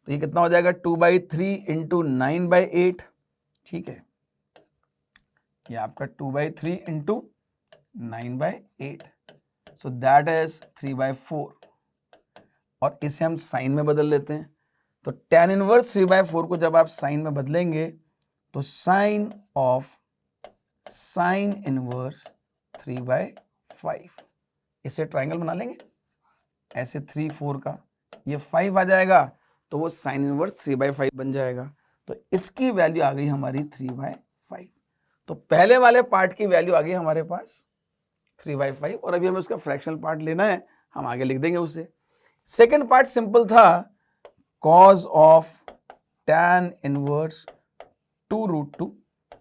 तो ये कितना हो जाएगा 2/3 इंटू 9/8। ठीक है, ये आपका 2/3 इंटू 9/8, सो दैट इज 3/4। और इसे हम साइन में बदल लेते हैं। तो tan इनवर्स 3/4 को जब आप साइन में बदलेंगे तो साइन ऑफ साइन इनवर्स 3/5, इसे ट्रायंगल बना लेंगे। ऐसे 3 4 का, ये 5 आ जाएगा तो वो साइन इनवर्स 3/5 बन जाएगा। तो इसकी वैल्यू आ गई हमारी 3/5। तो पहले वाले पार्ट की वैल्यू आ गई हमारे पास 3/5 और अभी हमें उसका फ्रैक्शनल पार्ट लेना है, हम आगे लिख देंगे उसे। सेकेंड पार्ट सिंपल था, कॉज ऑफ tan इनवर्स 2√2।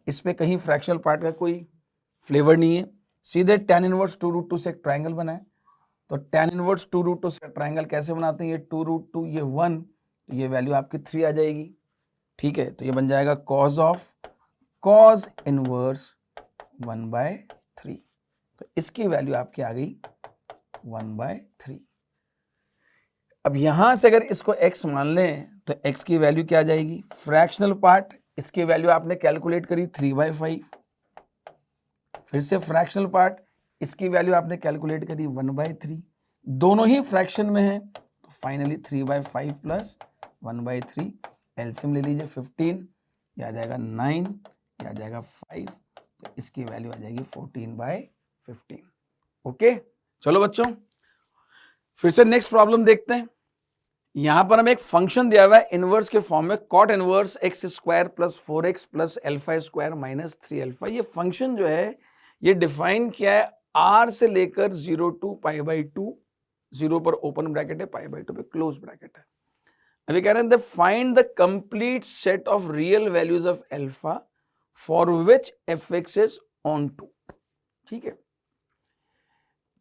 इस पे कहीं फ्रैक्शनल पार्ट का कोई फ्लेवर नहीं है, सीधे tan इनवर्स 2√2 से एक ट्राइंगल बना है। तो tan इनवर्स 2√2 से ट्राइंगल कैसे बनाते हैं, ये 2√2 ये 1, तो ये वैल्यू आपकी 3 आ जाएगी। ठीक है, तो ये बन जाएगा कॉज ऑफ cos इनवर्स 1/3। तो इसकी वैल्यू आपकी आ गई 1/3। अब यहां से अगर इसको x मान लें तो x की वैल्यू क्या आ जाएगी, फ्रैक्शनल पार्ट, इसकी वैल्यू आपने कैलकुलेट करी 3/5। फिर से फ्रैक्शनल पार्ट, इसकी वैल्यू आपने कैलकुलेट करी 1/3। दोनों ही फ्रैक्शन में है तो फाइनली 3/5 प्लस 1/3, एलसीएम ले लीजिए 15, ये आ जाएगा 9, ये आ जाएगा 5, तो इसकी वैल्यू आ जाएगी 14/15। ओके, चलो बच्चों फिर से नेक्स्ट प्रॉब्लम देखते हैं। यहां पर हमें एक फंक्शन दिया हुआ है इनवर्स के फॉर्म में, cot inverse x² plus 4x plus α² minus 3α। ये फंक्शन जो है ये डिफाइन किया है r से लेकर 0 to π/2, 0 पर ओपन ब्रैकेट है, π/2 पे क्लोज ब्रैकेट है। अभी कह रहे हैं find the complete set of real values of alpha for which fx is onto. ठीक है,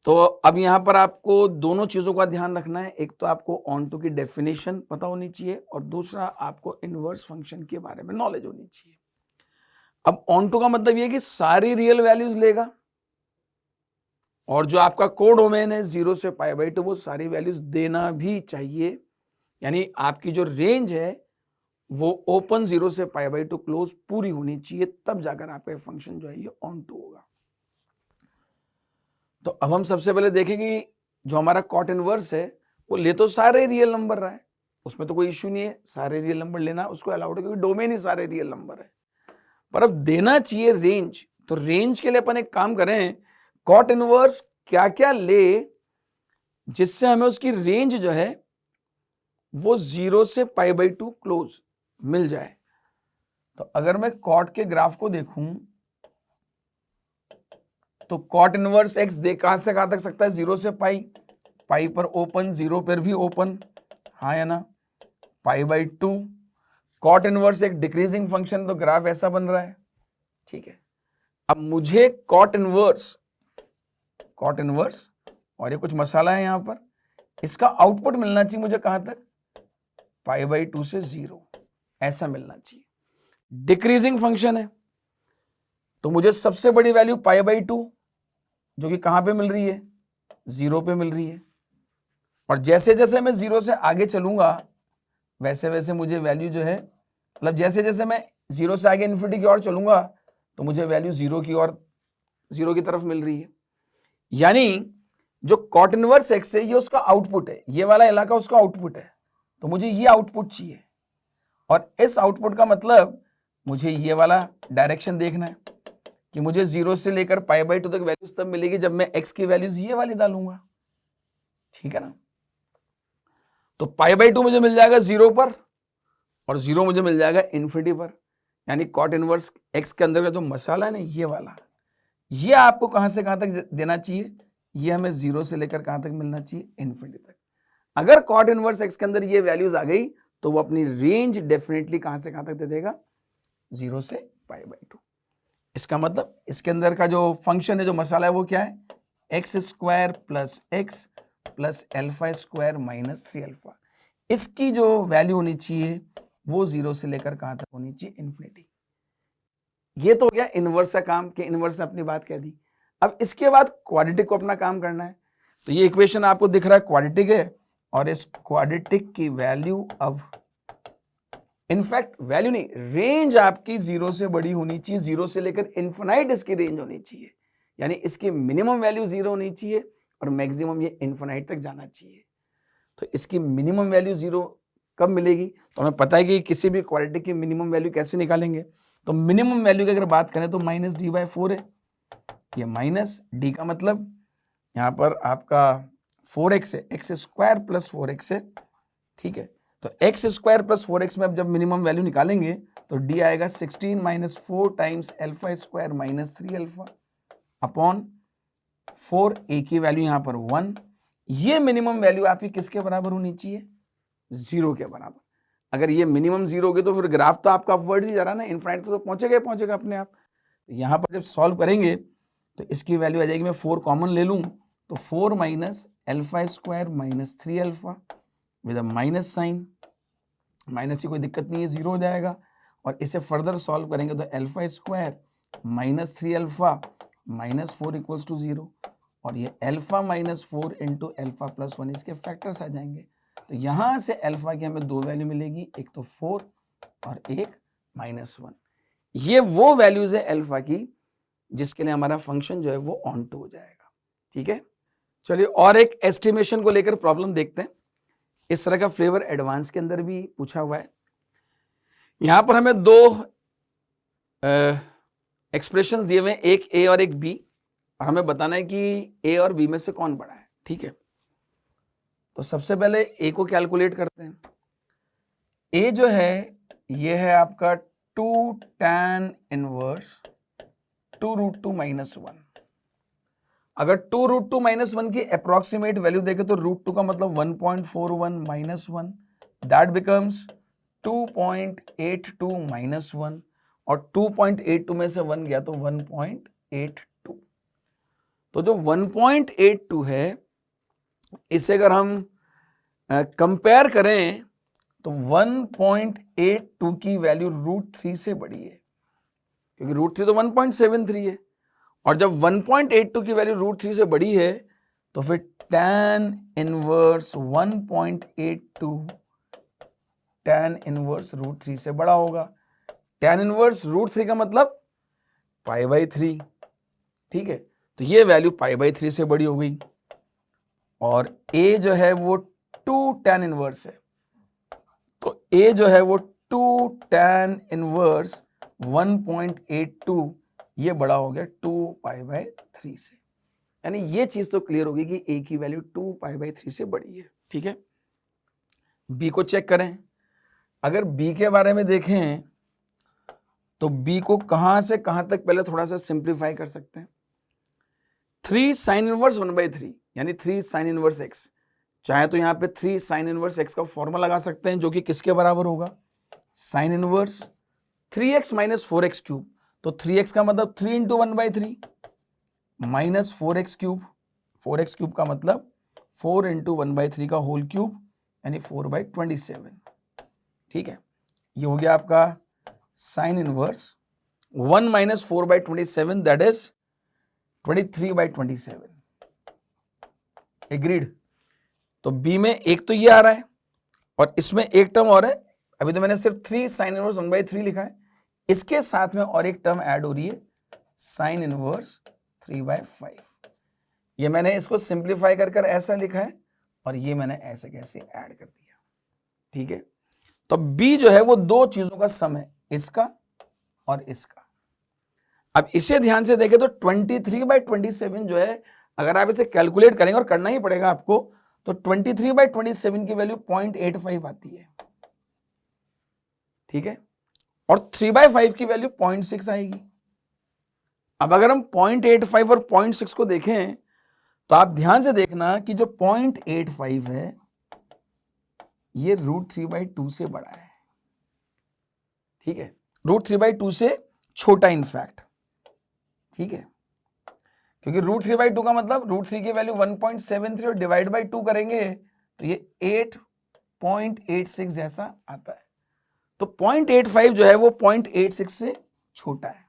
तो अब यहां पर आपको दोनों चीजों का ध्यान रखना है, एक तो आपको ऑन टू की डेफिनेशन पता होनी चाहिए और दूसरा आपको इनवर्स फंक्शन के बारे में नॉलेज होनी चाहिए। अब ऑन टू का मतलब ये कि सारी रियल वैल्यूज लेगा और जो आपका कोड डोमेन है 0 से π/2 वो सारी वैल्यूज देना भी चाहिए, यानी आपकी जो रेंज है वो ओपन 0 से π/2 क्लोज पूरी होनी चाहिए, तब जाकर आपका फंक्शन जो है ये ऑन टू होगा। तो अब हम सबसे पहले देखेंगे जो हमारा cot इनवर्स है वो ले तो सारे रियल नंबर रहा है, उसमें तो कोई इश्यू नहीं है, सारे रियल नंबर लेना उसको अलाउड है क्योंकि डोमेन ही सारे रियल नंबर है। पर अब देना चाहिए रेंज, तो रेंज के लिए अपन एक काम करें, cot इनवर्स क्या क्या ले जिससे हमें उसकी रेंज जो है वो 0 से π/2 क्लोज मिल जाए। तो अगर मैं cot के ग्राफ को देखूं तो cot इनवर्स x देख कहां से कहां तक सकता है, 0 से पाई पर ओपन, 0 पर भी ओपन, हाँ या ना, π/2। cot इनवर्स एक डिक्रीजिंग फंक्शन, तो ग्राफ ऐसा बन रहा है। ठीक है, अब मुझे cot इनवर्स और ये कुछ मसाला है यहां पर, इसका आउटपुट मिलना चाहिए मुझे कहां तक, π/2 से 0, ऐसा मिलना चाहिए। डिक्रीजिंग फंक्शन है तो मुझे सबसे बड़ी वैल्यू π/2 जो कि कहां पे मिल रही है, 0 पे मिल रही है, और जैसे जैसे मैं 0 से आगे चलूंगा वैसे वैसे मुझे वैल्यू जो है, मतलब जैसे जैसे मैं 0 से आगे इन्फिनिटी की ओर चलूंगा तो मुझे वैल्यू 0 की ओर, 0 की तरफ मिल रही है। यानी जो cot इनवर्स x है ये उसका आउटपुट है, ये वाला इलाका उसका आउटपुट है, तो मुझे ये आउटपुट चाहिए और इस आउटपुट का मतलब मुझे ये वाला डायरेक्शन देखना है कि मुझे 0 से लेकर π/2 तक वैल्यूज तब मिलेगी जब मैं x की वैल्यूज ये वाली डालूंगा। ठीक है ना, तो π/2 मुझे मिल जाएगा 0 पर और 0 मुझे मिल जाएगा इन्फिनिटी पर, यानी cot इनवर्स x के अंदर का जो मसाला है ना ये वाला, ये आपको कहां से कहां तक देना चाहिए, ये हमें 0 से लेकर कहां तक मिलना चाहिए, इन्फिनिटी तक। अगर cot इनवर्स x के अंदर ये वैल्यूज आ गई तो वो अपनी रेंज डेफिनेटली कहां से कहां तक दे देगा, 0 से π/2। इसका मतलब इसके अंदर का जो फंक्शन है, जो मसाला है वो क्या है, x² plus x plus α² minus 3α। इसकी जो वैल्यू होनी चाहिए वो 0 से लेकर कहां तक होनी चाहिए, इन्फिनिटी। ये तो हो गया इनवर्स का काम कि इनवर्स ने अपनी बात कह दी। अब इसके बाद क्वाड्रेटिक को अपना काम करना है। तो ये इक्वेशन आपको दिख रहा है क्वाड्रेटिक है और इस क्वाड्रेटिक की वैल्यू, अब इनफैक्ट वैल्यू नहीं, रेंज आपकी 0 से बड़ी होनी चाहिए, 0 से लेकर इन्फिनाइट इसकी रेंज होनी चाहिए, यानी इसकी मिनिमम वैल्यू 0 होनी चाहिए और मैक्सिमम ये इन्फिनाइट तक जाना चाहिए। तो इसकी मिनिमम वैल्यू 0 कब मिलेगी, तो हमें पता है कि किसी भी क्वाड्रेटिक की मिनिमम वैल्यू कैसे निकालेंगे। तो मिनिमम वैल्यू की अगर बात करें तो -d/4 है, ये माइनस d का मतलब यहाँ पर आपका 4x है, एक्स स्क्वायर प्लस 4x है, ठीक है। तो एक्स स्क्वायर प्लस 4x में अब जब मिनिमम वैल्यू निकालेंगे तो डी आएगा 16 minus 4 times alpha square minus 3 alpha upon 4, ए की वैल्यू यहां पर 1। ये मिनिमम वैल्यू आपकी किसके बराबर होनी चाहिए? 0 के बराबर। अगर ये मिनिमम 0 होगी तो फिर ग्राफ तो आपका अपवर्ड ही जा रहा है ना, इनफाइनाइट तो पहुंचेगा अपने आप। यहां पर जब सॉल्व करेंगे तो इसकी वैल्यू आ जाएगी, मैं 4 कॉमन ले लूं तो 4 minus alpha square minus 3 alpha with a minus sign, minus की कोई दिक्कत नहीं है, 0 हो जाएगा। और इसे फर्दर सॉल्व करेंगे तो alpha square minus 3 alpha minus 4 equals to 0, और ये alpha minus 4 into alpha plus 1 इसके फैक्टर्स आ जाएंगे। तो यहां से एल्फा की हमें 2 वैल्यू मिलेगी, एक तो 4 और एक माइनस 1। ये वो वैल्यूज है एल्फा की जिसके लिए हमारा फंक्शन जो है वो ऑन टू हो जाएगा, ठीक है। चलिए और एक एस्टिमेशन को लेकर प्रॉब्लम देखते हैं। इस तरह का फ्लेवर एडवांस के अंदर भी पूछा हुआ है। यहां पर हमें 2 एक्सप्रेशंस दिए हुए हैं, एक ए और एक बी, और हमें बताना है कि ए और बी में से कौन बड़ा है, ठीक है। तो सबसे पहले ए को कैलकुलेट करते हैं। ए जो है ये है आपका 2 tan इनवर्स 2 रूट 2 माइनस 1। अगर 2 रूट 2 माइनस 1 की अप्रोक्सीमेट वैल्यू देखें तो रूट 2 का मतलब 1.41 माइनस 1, दैट बिकम्स 2.82 माइनस 1, और 2.82 में से 1 गया तो 1.82। तो जो 1.82 है इसे अगर हम कंपेयर करें तो 1.82 की वैल्यू रूट 3 से बड़ी है, क्योंकि रूट 3 तो 1.73 है, और जब 1.82 की वैल्यू रूट 3 से बड़ी है तो फिर tan inverse 1.82 tan inverse root 3 से बड़ा होगा। tan इनवर्स रूट 3 का मतलब π/3, ठीक है। तो ये वैल्यू π/3 से बड़ी हो गई, और a जो है वो 2 tan इनवर्स है, तो a जो है वो 2 tan इनवर्स 1.82 ये बड़ा हो गया 2π/3 से। यानी ये चीज तो क्लियर होगी कि a की वैल्यू 2π/3 से बड़ी है, ठीक है। b को चेक करें। अगर b के बारे में देखें तो b को कहां से कहां तक पहले थोड़ा सा सिंप्लीफाई कर सकते हैं। 3 sin इनवर्स 1/3 यानी 3 sin इनवर्स x, चाहे तो यहां पे 3 sin इनवर्स x का फॉर्मूला लगा सकते हैं जो कि किसके बराबर होगा, sin inverse 3x minus 4x cube. तो 3x का मतलब 3 into 1/3 minus 4x cube, 4x cube का मतलब 4 इंटू 1/3 का होल क्यूब यानी 4/27, ठीक है। ये हो गया आपका sine inverse 1 minus 4/27 that is 23/27। Agreed. तो बी में एक तो ये आ रहा है और इसमें एक टर्म और है। अभी तो मैंने सिर्फ 3 साइन इनवर्स 1/3 लिखा है, इसके साथ में और एक टर्म ऐड हो रही है साइन इनवर्स 3/5। ये मैंने इसको सिंप्लीफाई कर कर ऐसा लिखा है और ये मैंने ऐसे कैसे ऐड कर दिया, ठीक है। तो बी जो है वो दो चीजों का सम है, इसका और इसका। अब इसे ध्यान से देखें तो 23/27 जो है, अगर आप इसे कैलकुलेट करेंगे और करना ही पड़ेगा आपको, तो 23/27 की वैल्यू 0.85 आती है, ठीक है। और 3/5 की वैल्यू 0.6 आएगी। अब अगर हम 0.85 और 0.6 को देखें तो आप ध्यान से देखना कि जो 0.85 है ये √3/2 से बड़ा है, ठीक है। √3/2 से छोटा इनफैक्ट, ठीक है, क्योंकि √3/2 का मतलब √3 की वैल्यू 1.73 और डिवाइड बाई 2 करेंगे तो ये 8.86 जैसा आता है। तो 0.85 जो है वो 0.86 से छोटा है,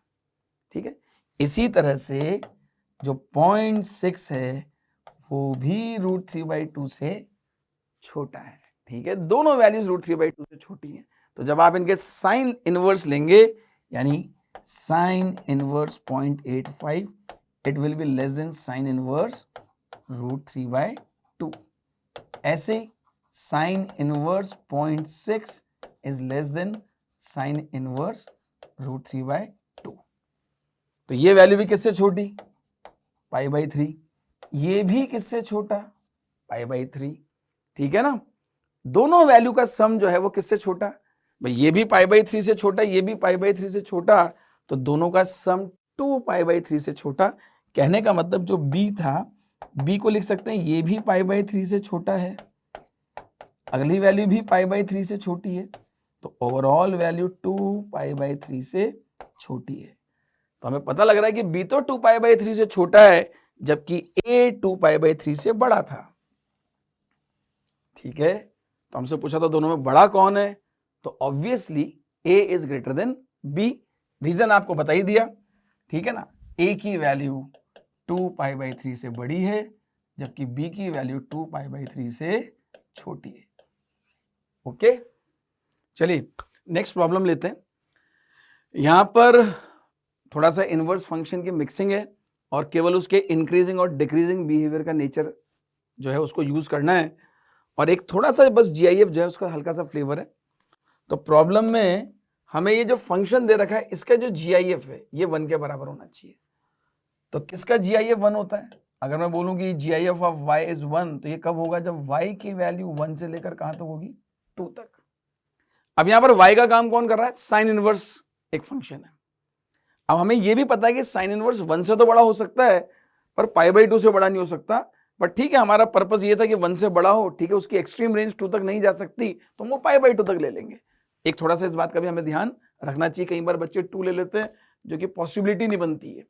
ठीक है। इसी तरह से जो 0.6 है वो भी √3/2 से छोटा है, ठीक है। दोनों वैल्यूज √3/2 से छोटी हैं। तो जब आप इनके साइन इनवर्स लेंगे यानी sine inverse 0.85 it will be less than sine inverse √3/2। ऐसे sine inverse 0.6 is less than sine inverse √3/2। तो ये वैल्यू भी किससे छोटी, π/3। ये भी किससे छोटा, π/3, ठीक है ना। दोनों वैल्यू का सम जो है वो किससे छोटा, भाई ये भी π/3 से छोटा, ये भी π/3 से छोटा, तो दोनों का सम 2π/3 से छोटा। कहने का मतलब जो b था, b को लिख सकते हैं ये भी π/3 से छोटा है, अगली वैल्यू भी π/3 से छोटी है, तो ओवरऑल वैल्यू 2π/3 से छोटी है। तो हमें पता लग रहा है कि b तो 2π/3 से छोटा है, जबकि a 2π/3 से बड़ा था। ठीक है, तो हमसे पूछा था दोनों में बड़ा कौन है, तो obviously a is greater than b। Reason आपको बता ही दिया, ठीक है ना। a की वैल्यू 2π/3 से बड़ी है, जबकि b की वैल्यू 2π/3 से छोटी है। ओके, चलिए नेक्स्ट प्रॉब्लम लेते हैं। यहां पर थोड़ा सा इनवर्स फंक्शन की मिक्सिंग है और केवल उसके इंक्रीजिंग और डिक्रीजिंग बिहेवियर का नेचर जो है उसको यूज करना है, और एक थोड़ा सा बस जीआईएफ जो है उसका हल्का सा फ्लेवर है। तो प्रॉब्लम में हमें ये जो फंक्शन दे रखा है इसका जो जीआईएफ है ये 1 के बराबर होना चाहिए। तो किसका जीआईएफ 1 होता है, अगर मैं बोलूं कि जीआईएफ ऑफ y इज 1, तो ये कब होगा, जब y की वैल्यू 1 से लेकर कहां तक होगी, 2 तक। अब यहां पर y का काम कौन कर रहा है, साइन इनवर्स एक फंक्शन है। अब हमें यह भी पता है कि साइन इनवर्स 1 से तो बड़ा हो सकता है, पर π/2 से बड़ा नहीं हो सकता। बट ठीक है, हमारा पर्पस ये था कि 1 से बड़ा हो, ठीक है, उसकी एक्सट्रीम रेंज 2 तक नहीं जा सकती, तो हम वो π/2 तक ले लेंगे। एक थोड़ा सा इस बात का भी हमें ध्यान रखना चाहिए, कई बार बच्चे 2 ले लेते हैं जो कि पॉसिबिलिटी नहीं बनती है।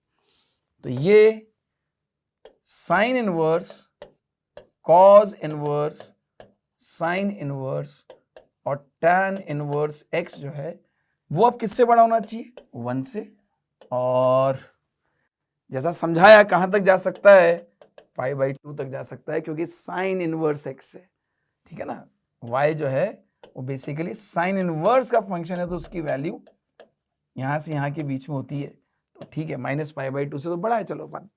तो ये sine inverse, cause inverse, sine inverse और टैन इनवर्स x जो है वो अब किससे बड़ा होना चाहिए, 1 से। और जैसा समझाया कहां तक जा सकता है, π/2 तक जा सकता है, क्योंकि साइन इनवर्स x है, ठीक है ना। y जो है वो बेसिकली साइन इनवर्स का फंक्शन है, तो उसकी वैल्यू यहां से यहां के बीच में होती है, तो ठीक है, -π/2 से तो बड़ा है, चलो 1।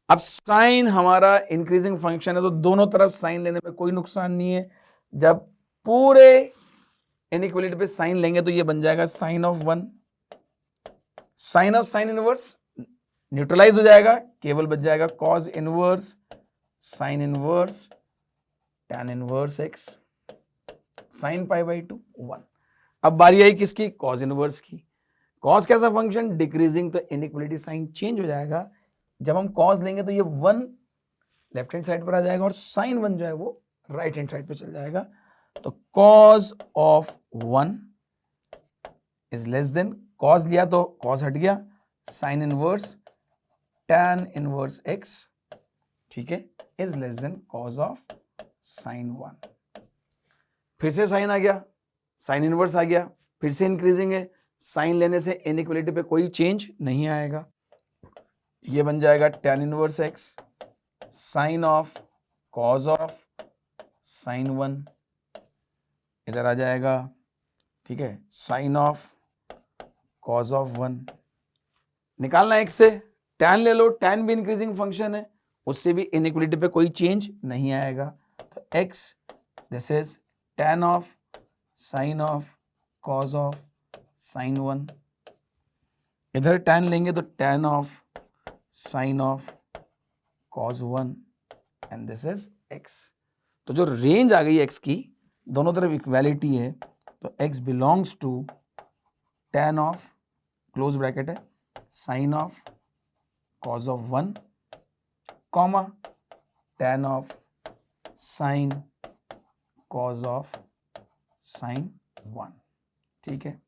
अब साइन हमारा इंक्रीजिंग फंक्शन है, तो दोनों तरफ साइन लेने में कोई नुकसान नहीं है। जब पूरे इनइक्वालिटी पे साइन लेंगे तो ये बन जाएगा sine of 1, sine of sine inverse neutralize हो जाएगा, केवल बच जाएगा cos inverse, sine inverse, tan inverse x, sine π/2 1। अब बारी आई किसकी, कॉज इनवर्स की। कॉज कैसा फंक्शन, डिक्रीजिंग, तो इनइक्वालिटी साइन चेंज हो जाएगा। जब हम कॉज लेंगे तो ये 1 लेफ्ट हैंड साइड पर आ जाएगा और साइन 1 जो है वो राइट हैंड साइड पे चल जाएगा। तो cause of 1 is less than, cause लिया तो कॉज हट गया, sign inverse tan inverse x, ठीक है, is less than cause of sine 1। फिर से साइन आ गया, साइन इनवर्स आ गया, फिर से इंक्रीजिंग है, साइन लेने से इनइक्वालिटी पे कोई चेंज नहीं आएगा, ये बन जाएगा tan inverse x, sine of cos of sine 1 इधर आ जाएगा, ठीक है, साइन ऑफ कॉज ऑफ 1 निकालना x से, टैन ले लो, टैन भी इंक्रीजिंग फंक्शन है, उससे भी इनइक्वालिटी पे कोई चेंज नहीं आएगा। तो x this is tan of sign of cos of sine 1, इधर टैन लेंगे तो tan of sign of cause 1 and this is x। तो जो रेंज आ गई x की, दोनों तरफ इक्वालिटी है, तो x belongs to tan of close bracket है sine of cos of 1 comma tan of sine cos of sine 1, ठीक है,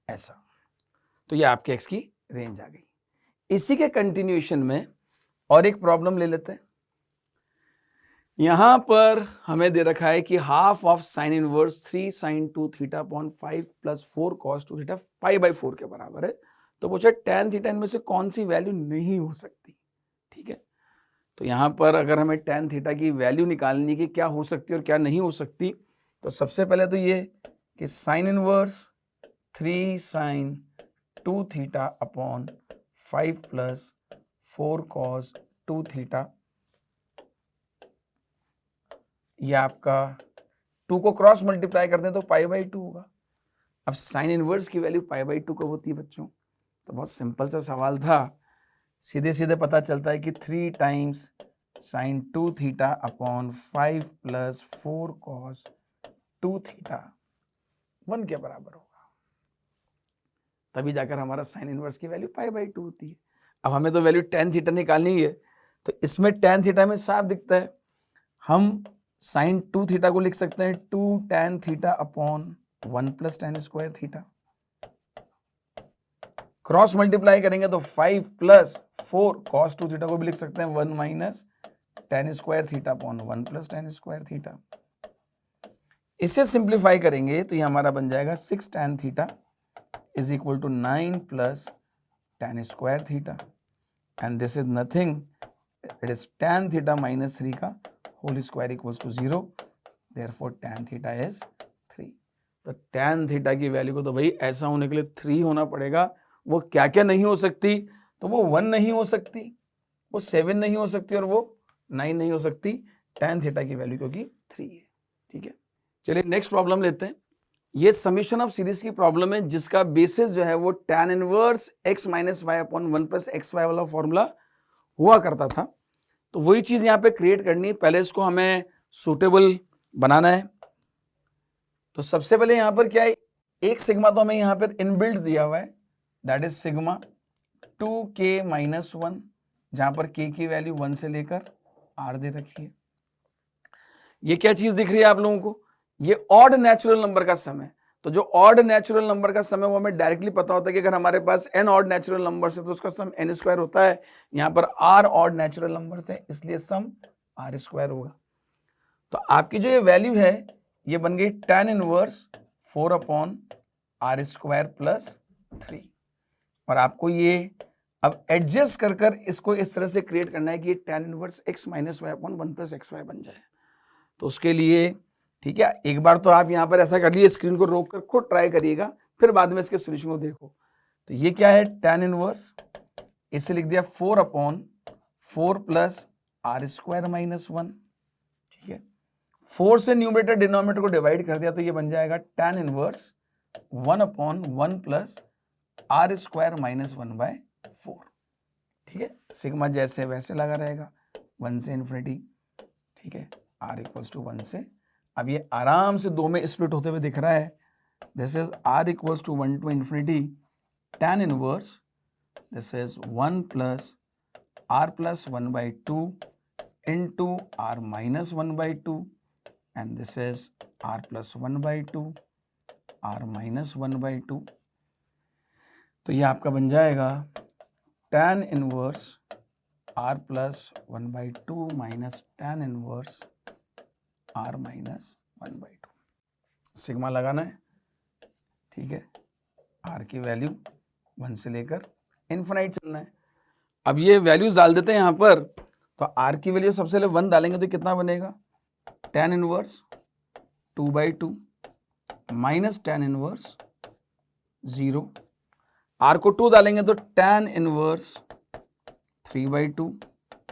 ऐसा। तो ये आपके x की रेंज आ गई। इसी के कंटिन्यूएशन में और एक प्रॉब्लम ले लेते हैं। यहां पर हमें दे रखा है कि half of sine inverse 3 sin 2 theta upon 5 plus 4 cos 2 theta π/4 के बराबर है। तो पूछा tan थीटा इनमें से कौन सी वैल्यू नहीं हो सकती, ठीक है। तो यहां पर अगर हमें tan थीटा की वैल्यू निकालनी है कि क्या हो सकती है और क्या नहीं हो सकती, तो सबसे पहले तो ये कि sign inverse 3 sin 2 theta upon 5 plus 4 cos 2 theta, ये आपका 2 को क्रॉस मल्टीप्लाई करते हैं तो π/2 होगा। अब साइन इनवर्स की वैल्यू π/2 कब होती है बच्चों, तो बहुत सिंपल सा सवाल था, सीधे सीधे पता चलता है कि 3 times sign 2 theta upon 5 plus 4 cos 2 theta 1 के बराबर होगा। तभी जाकर हमारा साइन इनवर्स की वैल्यू π/2 होती है। अब हमें तो वैल्यू tan थीटा निकालनी ही है, तो इसमें tan थीटा में साफ दिखता है, हम साइन 2 थीटा को लिख सकते हैं 2 tan theta upon 1 plus tan square theta. Cross multiply करेंगे तो 5 प्लस 4 कॉस 2 थीटा को भी लिख सकते हैं 1 minus tan square theta upon 1 plus tan square theta. इसे सिंप्लीफाई करेंगे तो ये हमारा बन जाएगा 6 tan theta is equal to 9 plus tan square theta, and this is nothing, it is tan theta minus 3 का whole square equals to 0, therefore tan theta is 3। तो tan theta की वैल्यू को तो भाई ऐसा होने के लिए 3 होना पड़ेगा। वो क्या क्या नहीं हो सकती, तो वो 1 नहीं हो सकती, वो 7 नहीं हो सकती और वो 9 नहीं हो सकती, tan थीटा की वैल्यू क्योंकि 3 है। ठीक है, चलिए नेक्स्ट प्रॉब्लम लेते हैं। ये समीशन ऑफ सीरीज की प्रॉब्लम है जिसका बेसिस जो है वो tan inverse x minus Y upon 1 plus x Y वाला फॉर्मूला हुआ करता था। तो वही चीज यहाँ पे क्रिएट करनी है, पहले इसको हमें सुटेबल बनाना है। तो सबसे पहले यहाँ पर क्या है, एक सिग्मा तो हमें यहाँ पर इनबिल्ट दिया हुआ है, that is sigma 2k minus 1, जहां पर k की वैल्यू 1 से लेकर r दे रखी है। ये क्या चीज दिख रही है आप लोगों को, ये ऑड नेचुरल नंबर का सम है। तो जो ऑड नेचुरल नंबर का सम है वो हमें डायरेक्टली पता होता है कि अगर हमारे पास n ऑड नेचुरल नंबर है तो उसका सम n स्क्वायर होता है। यहाँ पर r ऑड नेचुरल नंबर है इसलिए सम r स्क्वायर होगा। तो आपकी जो ये वैल्यू है ये बन गई tan inverse 4 upon r square plus 3, और आपको ये अब एडजस्ट कर कर इसको इस तरह से क्रिएट करना है कि ये tan inverse x minus Y upon 1 plus x Y बन जाए। तो उसके लिए ठीक है, एक बार तो आप यहाँ पर ऐसा कर लिए, स्क्रीन को रोक कर खुद ट्राई करिएगा, फिर बाद में इसके सोल्यूशन को देखो। तो ये क्या है tan इनवर्स, इसे लिख दिया 4 upon 4 plus r square minus 1। ठीक है, 4 से न्यूमरेटर डिनोमिनेटर को डिवाइड कर दिया तो ये बन जाएगा tan inverse 1 upon 1 plus r square minus 1/4। ठीक है, सिग्मा जैसे वैसे लगा रहेगा 1 से इन्फिनिटी। ठीक है, r इक्वल्स टू 1 से, अब ये आराम से 2 में स्प्लिट होते हुए दिख रहा है, this is r equals to 1 to infinity tan inverse, this is 1 plus r plus 1/2 into r minus 1/2, and this is r plus 1/2 r minus 1/2। तो ये आपका बन जाएगा tan inverse r plus 1/2 minus tan inverse r minus 1/2। Sigma लगाना है। ठीक है, r की वैल्यू 1 से लेकर इन्फिनाइट चलना है। अब ये वैल्यूज डाल देते हैं यहाँ पर, तो r की वैल्यू सबसे पहले 1 डालेंगे तो कितना बनेगा, tan inverse 2/2 minus tan inverse 0, r को 2 डालेंगे तो tan inverse 3/2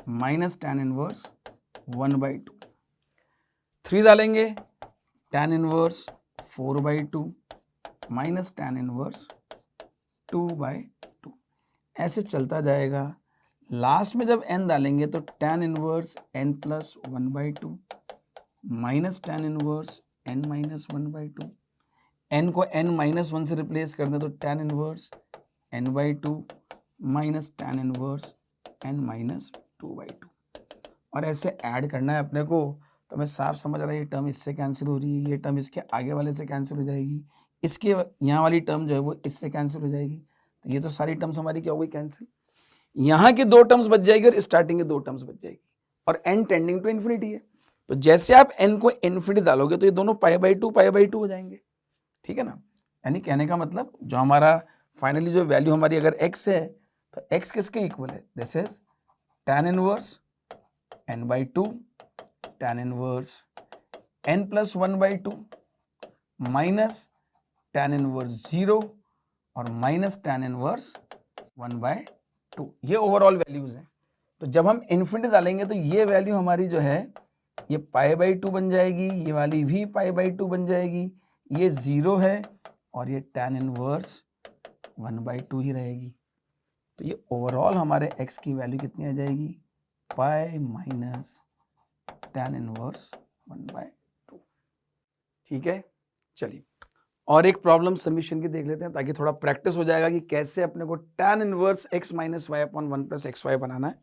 minus tan inverse 1/2, 3 डालेंगे tan inverse 4/2 minus tan inverse 2/2, ऐसे चलता जाएगा। लास्ट में जब n डालेंगे तो tan inverse n plus 1/2 minus tan inverse n minus 1/2, n को n माइनस 1 से रिप्लेस कर दें तो tan inverse n/2 minus tan inverse n minus 2/2, और ऐसे ऐड करना है अपने को। तो हमें साफ समझ आ रहा है ये टर्म इससे कैंसिल हो रही है, ये टर्म इसके आगे वाले से कैंसिल हो जाएगी, इसके यहाँ वाली टर्म जो है वो इससे कैंसिल हो जाएगी। तो ये तो सारी टर्म्स हमारी क्या हो गई कैंसिल, यहाँ की 2 टर्म्स बच जाएगी और स्टार्टिंग की 2 टर्म्स बच जाएगी, और n टेंडिंग टू इन्फिनिटी है। तो जैसे आप n को इन्फिनिटी डालोगे तो ये दोनों π/2 हो जाएंगे। ठीक है ना, यानी कहने का मतलब जो हमारा फाइनली जो वैल्यू हमारी अगर x है तो x किसके इक्वल है, this is tan inverse n/2 tan inverse n plus 1/2 minus tan inverse 0 और माइनस tan इनवर्स 1/2, ये ओवरऑल वैल्यूज हैं। तो जब हम इन्फिनिटी डालेंगे तो ये वैल्यू हमारी जो है ये π/2 बन जाएगी, ये वाली भी π/2 बन जाएगी, ये 0 है और ये tan इनवर्स 1/2 ही रहेगी। तो ये ओवरऑल हमारे x की वैल्यू कितनी आ जाएगी, पाई माइनस tan इनवर्स 1/2। ठीक है, चलिए और एक प्रॉब्लम सबमिशन की देख लेते हैं ताकि थोड़ा प्रैक्टिस हो जाएगा कि कैसे अपने को tan inverse x minus Y upon 1 plus x y बनाना है।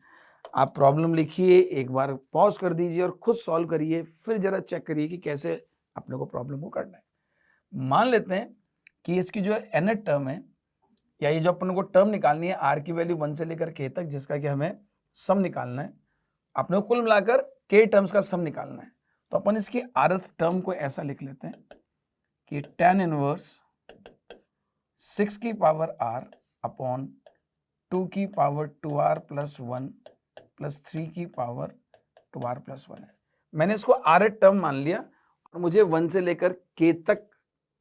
आप प्रॉब्लम लिखिए, एक बार पॉज कर दीजिए और खुद सॉल्व करिए, फिर जरा चेक करिए कि कैसे अपने को प्रॉब्लम को करना है। मान लेते हैं कि इसकी जो nth टर्म है, या ये जो अपन को टर्म निकालनी है r की वैल्यू 1 से लेकर k तक, जिसका कि हमें सम निकालना है, अपने को कुल मिलाकर k टर्म्स का सम निकालना है। तो अपन इसकी rth टर्म को ऐसा लिख लेते हैं कि tan इनवर्स 6 की पावर r अपॉन 2 की पावर 2r प्लस 1 प्लस 3 की पावर 2r प्लस 1 है। मैंने इसको rth टर्म मान लिया और मुझे 1 से लेकर k तक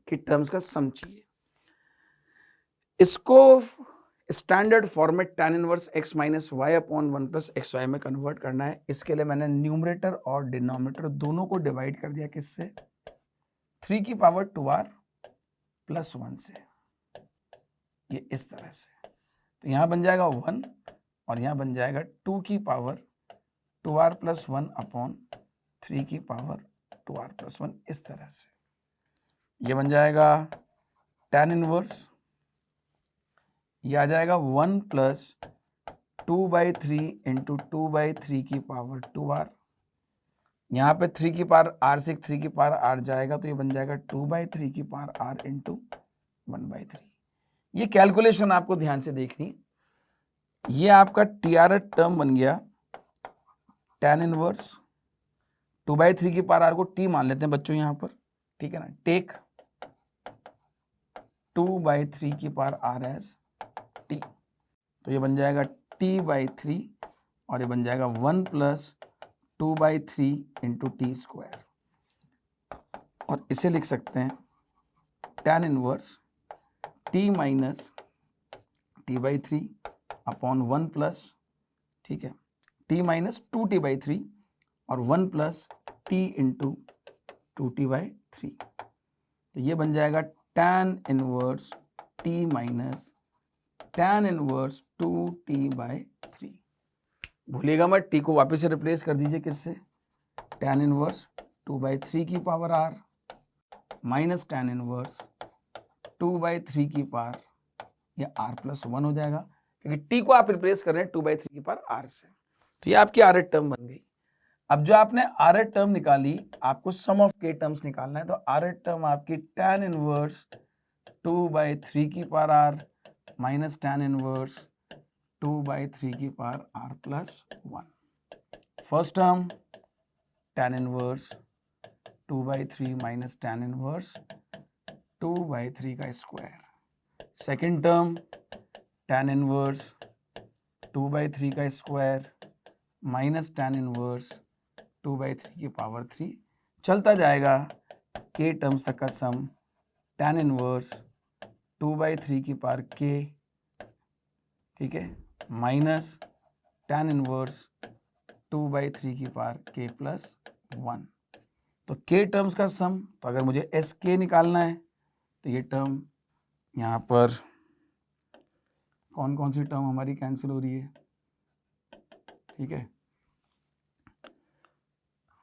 की टर्म्स का सम चाहिए। इसको standard format tan inverse x minus Y upon 1 plus x Y में कन्वर्ट करना है। इसके लिए मैंने न्यूमरेटर और डिनोमिनेटर दोनों को डिवाइड कर दिया, किससे? 3 की पावर 2r प्लस 1 से, ये इस तरह से। तो यहां बन जाएगा 1 और यहां बन जाएगा 2 की पावर 2r प्लस 1 अपॉन 3 की पावर 2r प्लस 1, इस तरह से। ये बन जाएगा tan इनवर्स, ये आ जाएगा 1 प्लस 2/3 इंटू 2/3 की पावर 2r। यहाँ पे 3 की पावर r से 3 की पावर r जाएगा तो ये बन जाएगा 2/3 की पावर r इंटू 1/3। ये कैलकुलेशन आपको ध्यान से देखनी। ये आपका TRH टर्म बन गया tan इनवर्स 2/3 की पावर r को t मान लेते हैं बच्चों यहाँ पर, ठीक है ना। टेक 2/3 की पावर r एज t, तो ये बन जाएगा t/3 और ये बन जाएगा 1 प्लस 2/3 इंटू टी स्क्वायर। और इसे लिख सकते हैं tan inverse t minus t/3 upon 1 plus, ठीक है, t माइनस 2t/3 और 1 प्लस t इंटू 2t/3। तो ये बन जाएगा tan inverse t minus tan inverse 2t/3। भूलिएगा मत, t को वापस से रिप्लेस कर दीजिए किससे? tan इनवर्स 2/3 की power r minus tan inverse 2/3 की पावर, ये r प्लस 1 हो जाएगा, क्योंकि t को आप रिप्लेस कर रहे हैं 2/3 की पावर r से। तो ये आपकी rth टर्म बन गई। अब जो आपने rth टर्म निकाली, आपको सम ऑफ k टर्म्स निकालना है। तो rth टर्म आपकी tan इनवर्स 2/3 की power r minus tan inverse 2/3 की power r plus 1। First term tan inverse 2/3 minus tan inverse 2/3 का square. Second term tan inverse 2/3 का स्क्वायर माइनस tan इनवर्स 2/3 की power 3। चलता जाएगा k टर्म्स तक का सम tan इनवर्स 2/3 की पावर k, ठीक है, माइनस tan इनवर्स 2/3 की पावर k प्लस 1। तो k टर्म्स का सम, तो अगर मुझे sk निकालना है तो ये टर्म यहाँ पर कौन कौन सी टर्म हमारी कैंसिल हो रही है, ठीक है,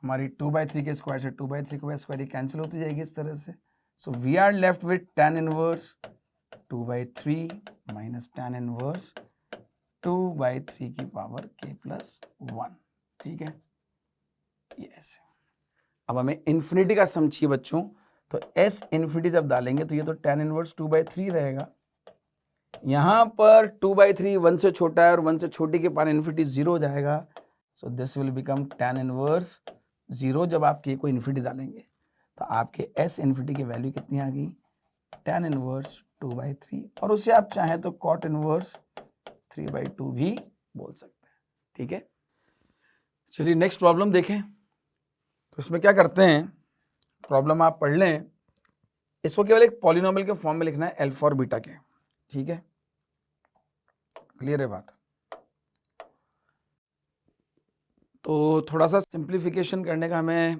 हमारी 2/3 के स्क्वायर से 2/3 का स्क्वायर कैंसिल होती जाएगी इस तरह से। So we are left with tan inverse 2/3 minus tan inverse 2/3 की पावर k प्लस 1, ठीक है, ये ऐसे। अब हमें इन्फिनिटी का सम चाहिए बच्चों, तो s इन्फिनिटी जब डालेंगे तो ये तो tan इनवर्स 2/3 रहेगा। यहाँ पर 2/3 1 से छोटा है और 1 से छोटी के पावर इन्फिनिटी 0 हो जाएगा। So this will become tan inverse 0 जब आप k को इन्फिनिटी डालेंगे। तो आपके s इन्फिनिटी की वैल्यू कितनी आ गई? tan इनवर्स 2/3, और उसे आप चाहें तो cot इनवर्स 3/2 भी बोल सकते हैं, ठीक है। चलिए नेक्स्ट प्रॉब्लम देखें। तो इसमें क्या करते हैं, प्रॉब्लम आप पढ़ लें, इसको केवल एक पॉलिनोमियल के फॉर्म में लिखना है अल्फा और बीटा के, ठीक है, क्लियर है बात। तो थोड़ा सा सिंप्लीफिकेशन करने का हमें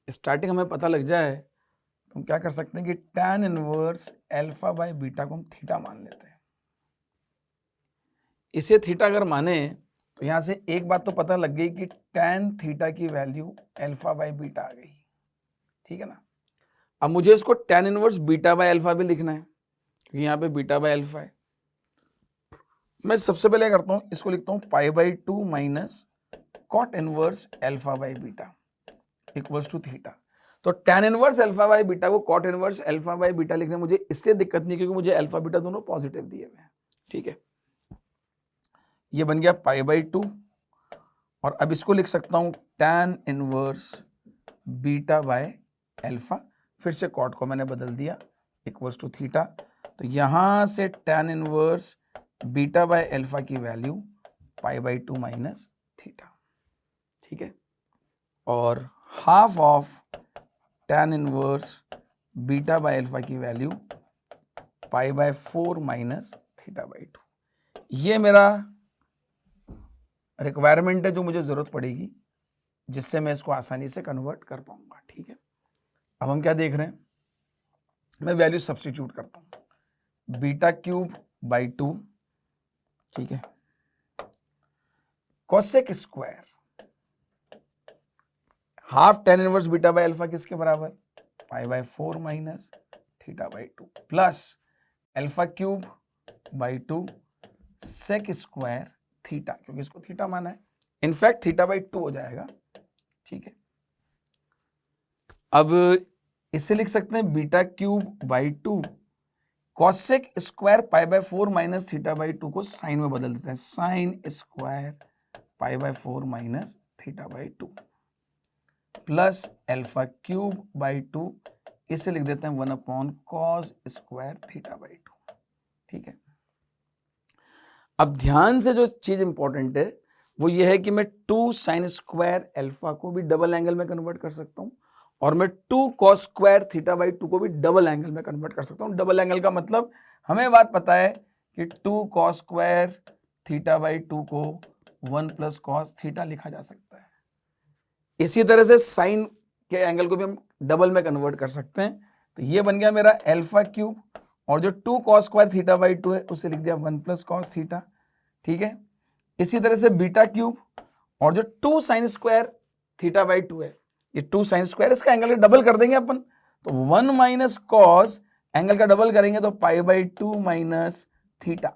स्टार्टिंग हमें पता लग जाए तो हम क्या कर सकते हैं कि tan inverse alpha by beta को हम थीटा मान लेते हैं। इसे थीटा अगर माने तो यहां से एक बात तो पता लग गई कि tan थीटा की वैल्यू अल्फा बाई बीटा आ गई, ठीक है ना। अब मुझे इसको tan inverse beta by alpha भी लिखना है, क्योंकि यहाँ पे बीटा बाई अल्फा है। मैं सबसे पहले करता हूँ, इसको लिखता हूँ pi by 2 minus cot inverse alpha by beta equals to theta. तो tan inverse alpha by beta को cot inverse alpha by beta लिखने में मुझे इससे दिक्कत नहीं, क्योंकि मुझे अल्फा बीटा दोनों पॉजिटिव दिए हुए हैं, ठीक है। ये बन गया पाई बाई 2, और अब इसको लिख सकता हूं tan inverse beta by alpha, फिर से कॉट को मैंने बदल दिया इक्वल्स टू थीटा। तो यहां से tan inverse beta by alpha की value pi by 2 minus theta, ठीक है। और half of tan inverse beta by alpha की value pi by 4 minus theta by 2। ये मेरा रिक्वायरमेंट है जो मुझे जरूरत पड़ेगी, जिससे मैं इसको आसानी से कन्वर्ट कर पाऊंगा, ठीक है। अब हम क्या देख रहे हैं, मैं वैल्यू सब्स्टिट्यूट करता हूं, बीटा क्यूब बाई 2, ठीक है, cosec square half tan inverse beta by alpha किसके बराबर, pi by 4 minus theta by 2 plus alpha cube by 2 sec square theta, क्योंकि इसको थीटा माना है, इनफैक्ट थीटा बाई 2 हो जाएगा, ठीक है। अब इससे लिख सकते हैं beta cube by 2 cosec square pi by 4 minus theta by 2 को साइन में बदल देते हैं, sine square pi by 4 minus theta by 2 plus alpha cube by 2, इसे लिख देते हैं 1 upon cos square theta by 2, ठीक है। अब ध्यान से जो चीज इंपॉर्टेंट है वो ये है कि मैं 2 साइन स्क्वायर अल्फा को भी डबल एंगल में कन्वर्ट कर सकता हूं, और मैं 2 कॉस स्क्वायर थीटा बाई 2 को भी डबल एंगल में कन्वर्ट कर सकता हूं। डबल एंगल का मतलब हमें बात पता है कि 2 कॉस स्क्वायर थीटा बाई 2 को 1 प्लस कॉस थीटा लिखा जा सकता है। इसी तरह से साइन के एंगल को भी हम डबल में कन्वर्ट कर सकते हैं। तो ये बन गया मेरा अल्फा क्यूब, और जो 2 कॉस स्क्वायर थीटा बाई 2 है उसे लिख दिया 1 प्लस कॉस थीटा, ठीक है। इसी तरह से बीटा क्यूब, और जो 2 साइन स्क्वायर थीटा बाई 2 है, ये 2 साइन स्क्वायर, इसका एंगल का डबल कर देंगे अपन, तो 1 माइनस कॉस, एंगल का डबल करेंगे तो पाई by 2 minus theta,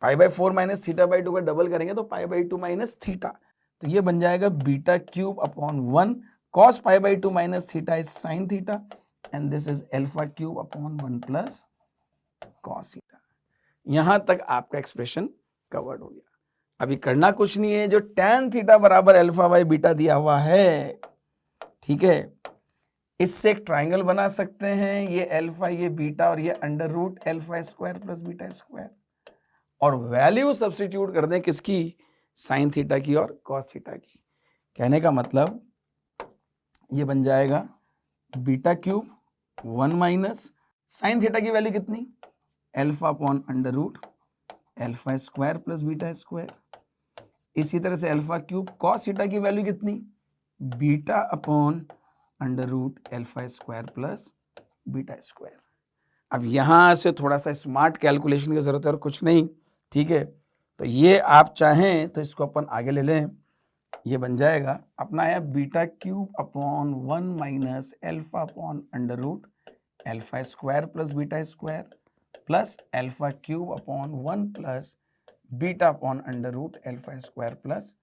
pi by 4 minus theta by 2 का डबल करेंगे तो पाई बाई 2 माइनस थीटा। तो ये बन जाएगा beta cube upon 1 cos pi by 2 minus theta is sine theta, and this is alpha cube upon 1 plus cos theta. यहां तक आपका एक्सप्रेशन कवर्ड हो गया। अभी करना कुछ नहीं है, जो tan थीटा बराबर अल्फा बाई बीटा दिया हुआ है, ठीक है, इससे एक ट्राइंगल बना सकते हैं, ये अल्फा ये बीटा और ये under root alpha square plus beta square, और वैल्यू सब्स्टिट्यूट कर दें किसकी, साइन थीटा की और कॉस थीटा की। कहने का मतलब ये बन जाएगा beta cube 1 minus sine theta की वैल्यू कितनी, alpha upon under root alpha square plus beta square. इसी तरह से अल्फा क्यूब कॉस थीटा की वैल्यू कितनी, beta upon under root alpha square plus beta square. अब यहां से थोड़ा सा स्मार्ट कैलकुलेशन की जरूरत है और कुछ नहीं, ठीक है। तो ये आप चाहें तो इसको अपन आगे ले लें, ये बन जाएगा अपना है beta cube upon 1 minus alpha upon under root alpha square plus beta square plus alpha cube upon 1 plus beta upon under root alpha square plus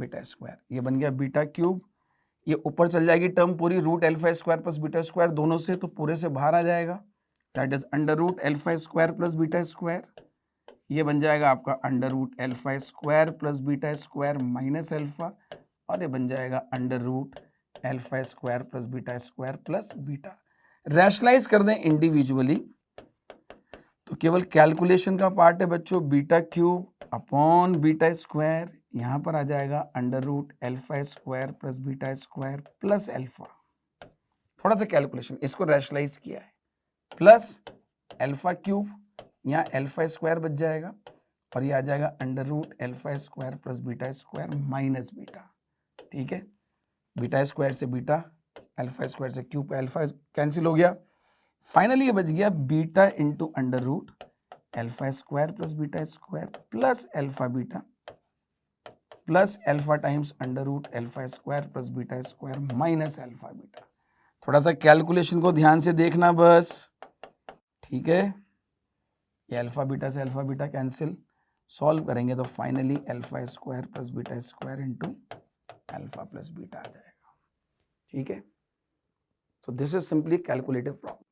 beta square. ये बन गया बीटा क्यूब, ये ऊपर चल जाएगी टर्म पूरी, root alpha square plus beta square दोनों से, तो पूरे से बाहर आ जाएगा, that is under root alpha square plus beta square. ये बन जाएगा आपका under root alpha square plus beta square minus alpha, और ये बन जाएगा under root alpha square plus beta square plus beta. Rationalise कर दें इंडिविजुअली तो केवल कैलकुलेशन का पार्ट है बच्चों, beta cube upon beta square, यहां पर आ जाएगा under root alpha square plus beta square plus alpha, थोड़ा सा कैलकुलेशन, इसको रैशनलाइज किया है, प्लस अल्फा क्यूब, यहाँ अल्फा स्क्वायर बच जाएगा, और ये आ जाएगा under root alpha square plus beta square minus beta, ठीक है। बीटा स्क्वायर से बीटा, अल्फा स्क्वायर से क्यूब, अल्फा कैंसिल हो गया, फाइनली ये बच गया beta into under root alpha square plus beta square plus alpha beta plus alpha times under root alpha square plus beta square minus alpha beta. थोड़ा सा calculation को ध्यान से देखना बस, ठीक है। ये अल्फा बीटा कैंसिल, सॉल्व करेंगे तो finally alpha square plus beta square into alpha plus beta आ जाएगा, ठीक है। So this is simply calculative problem.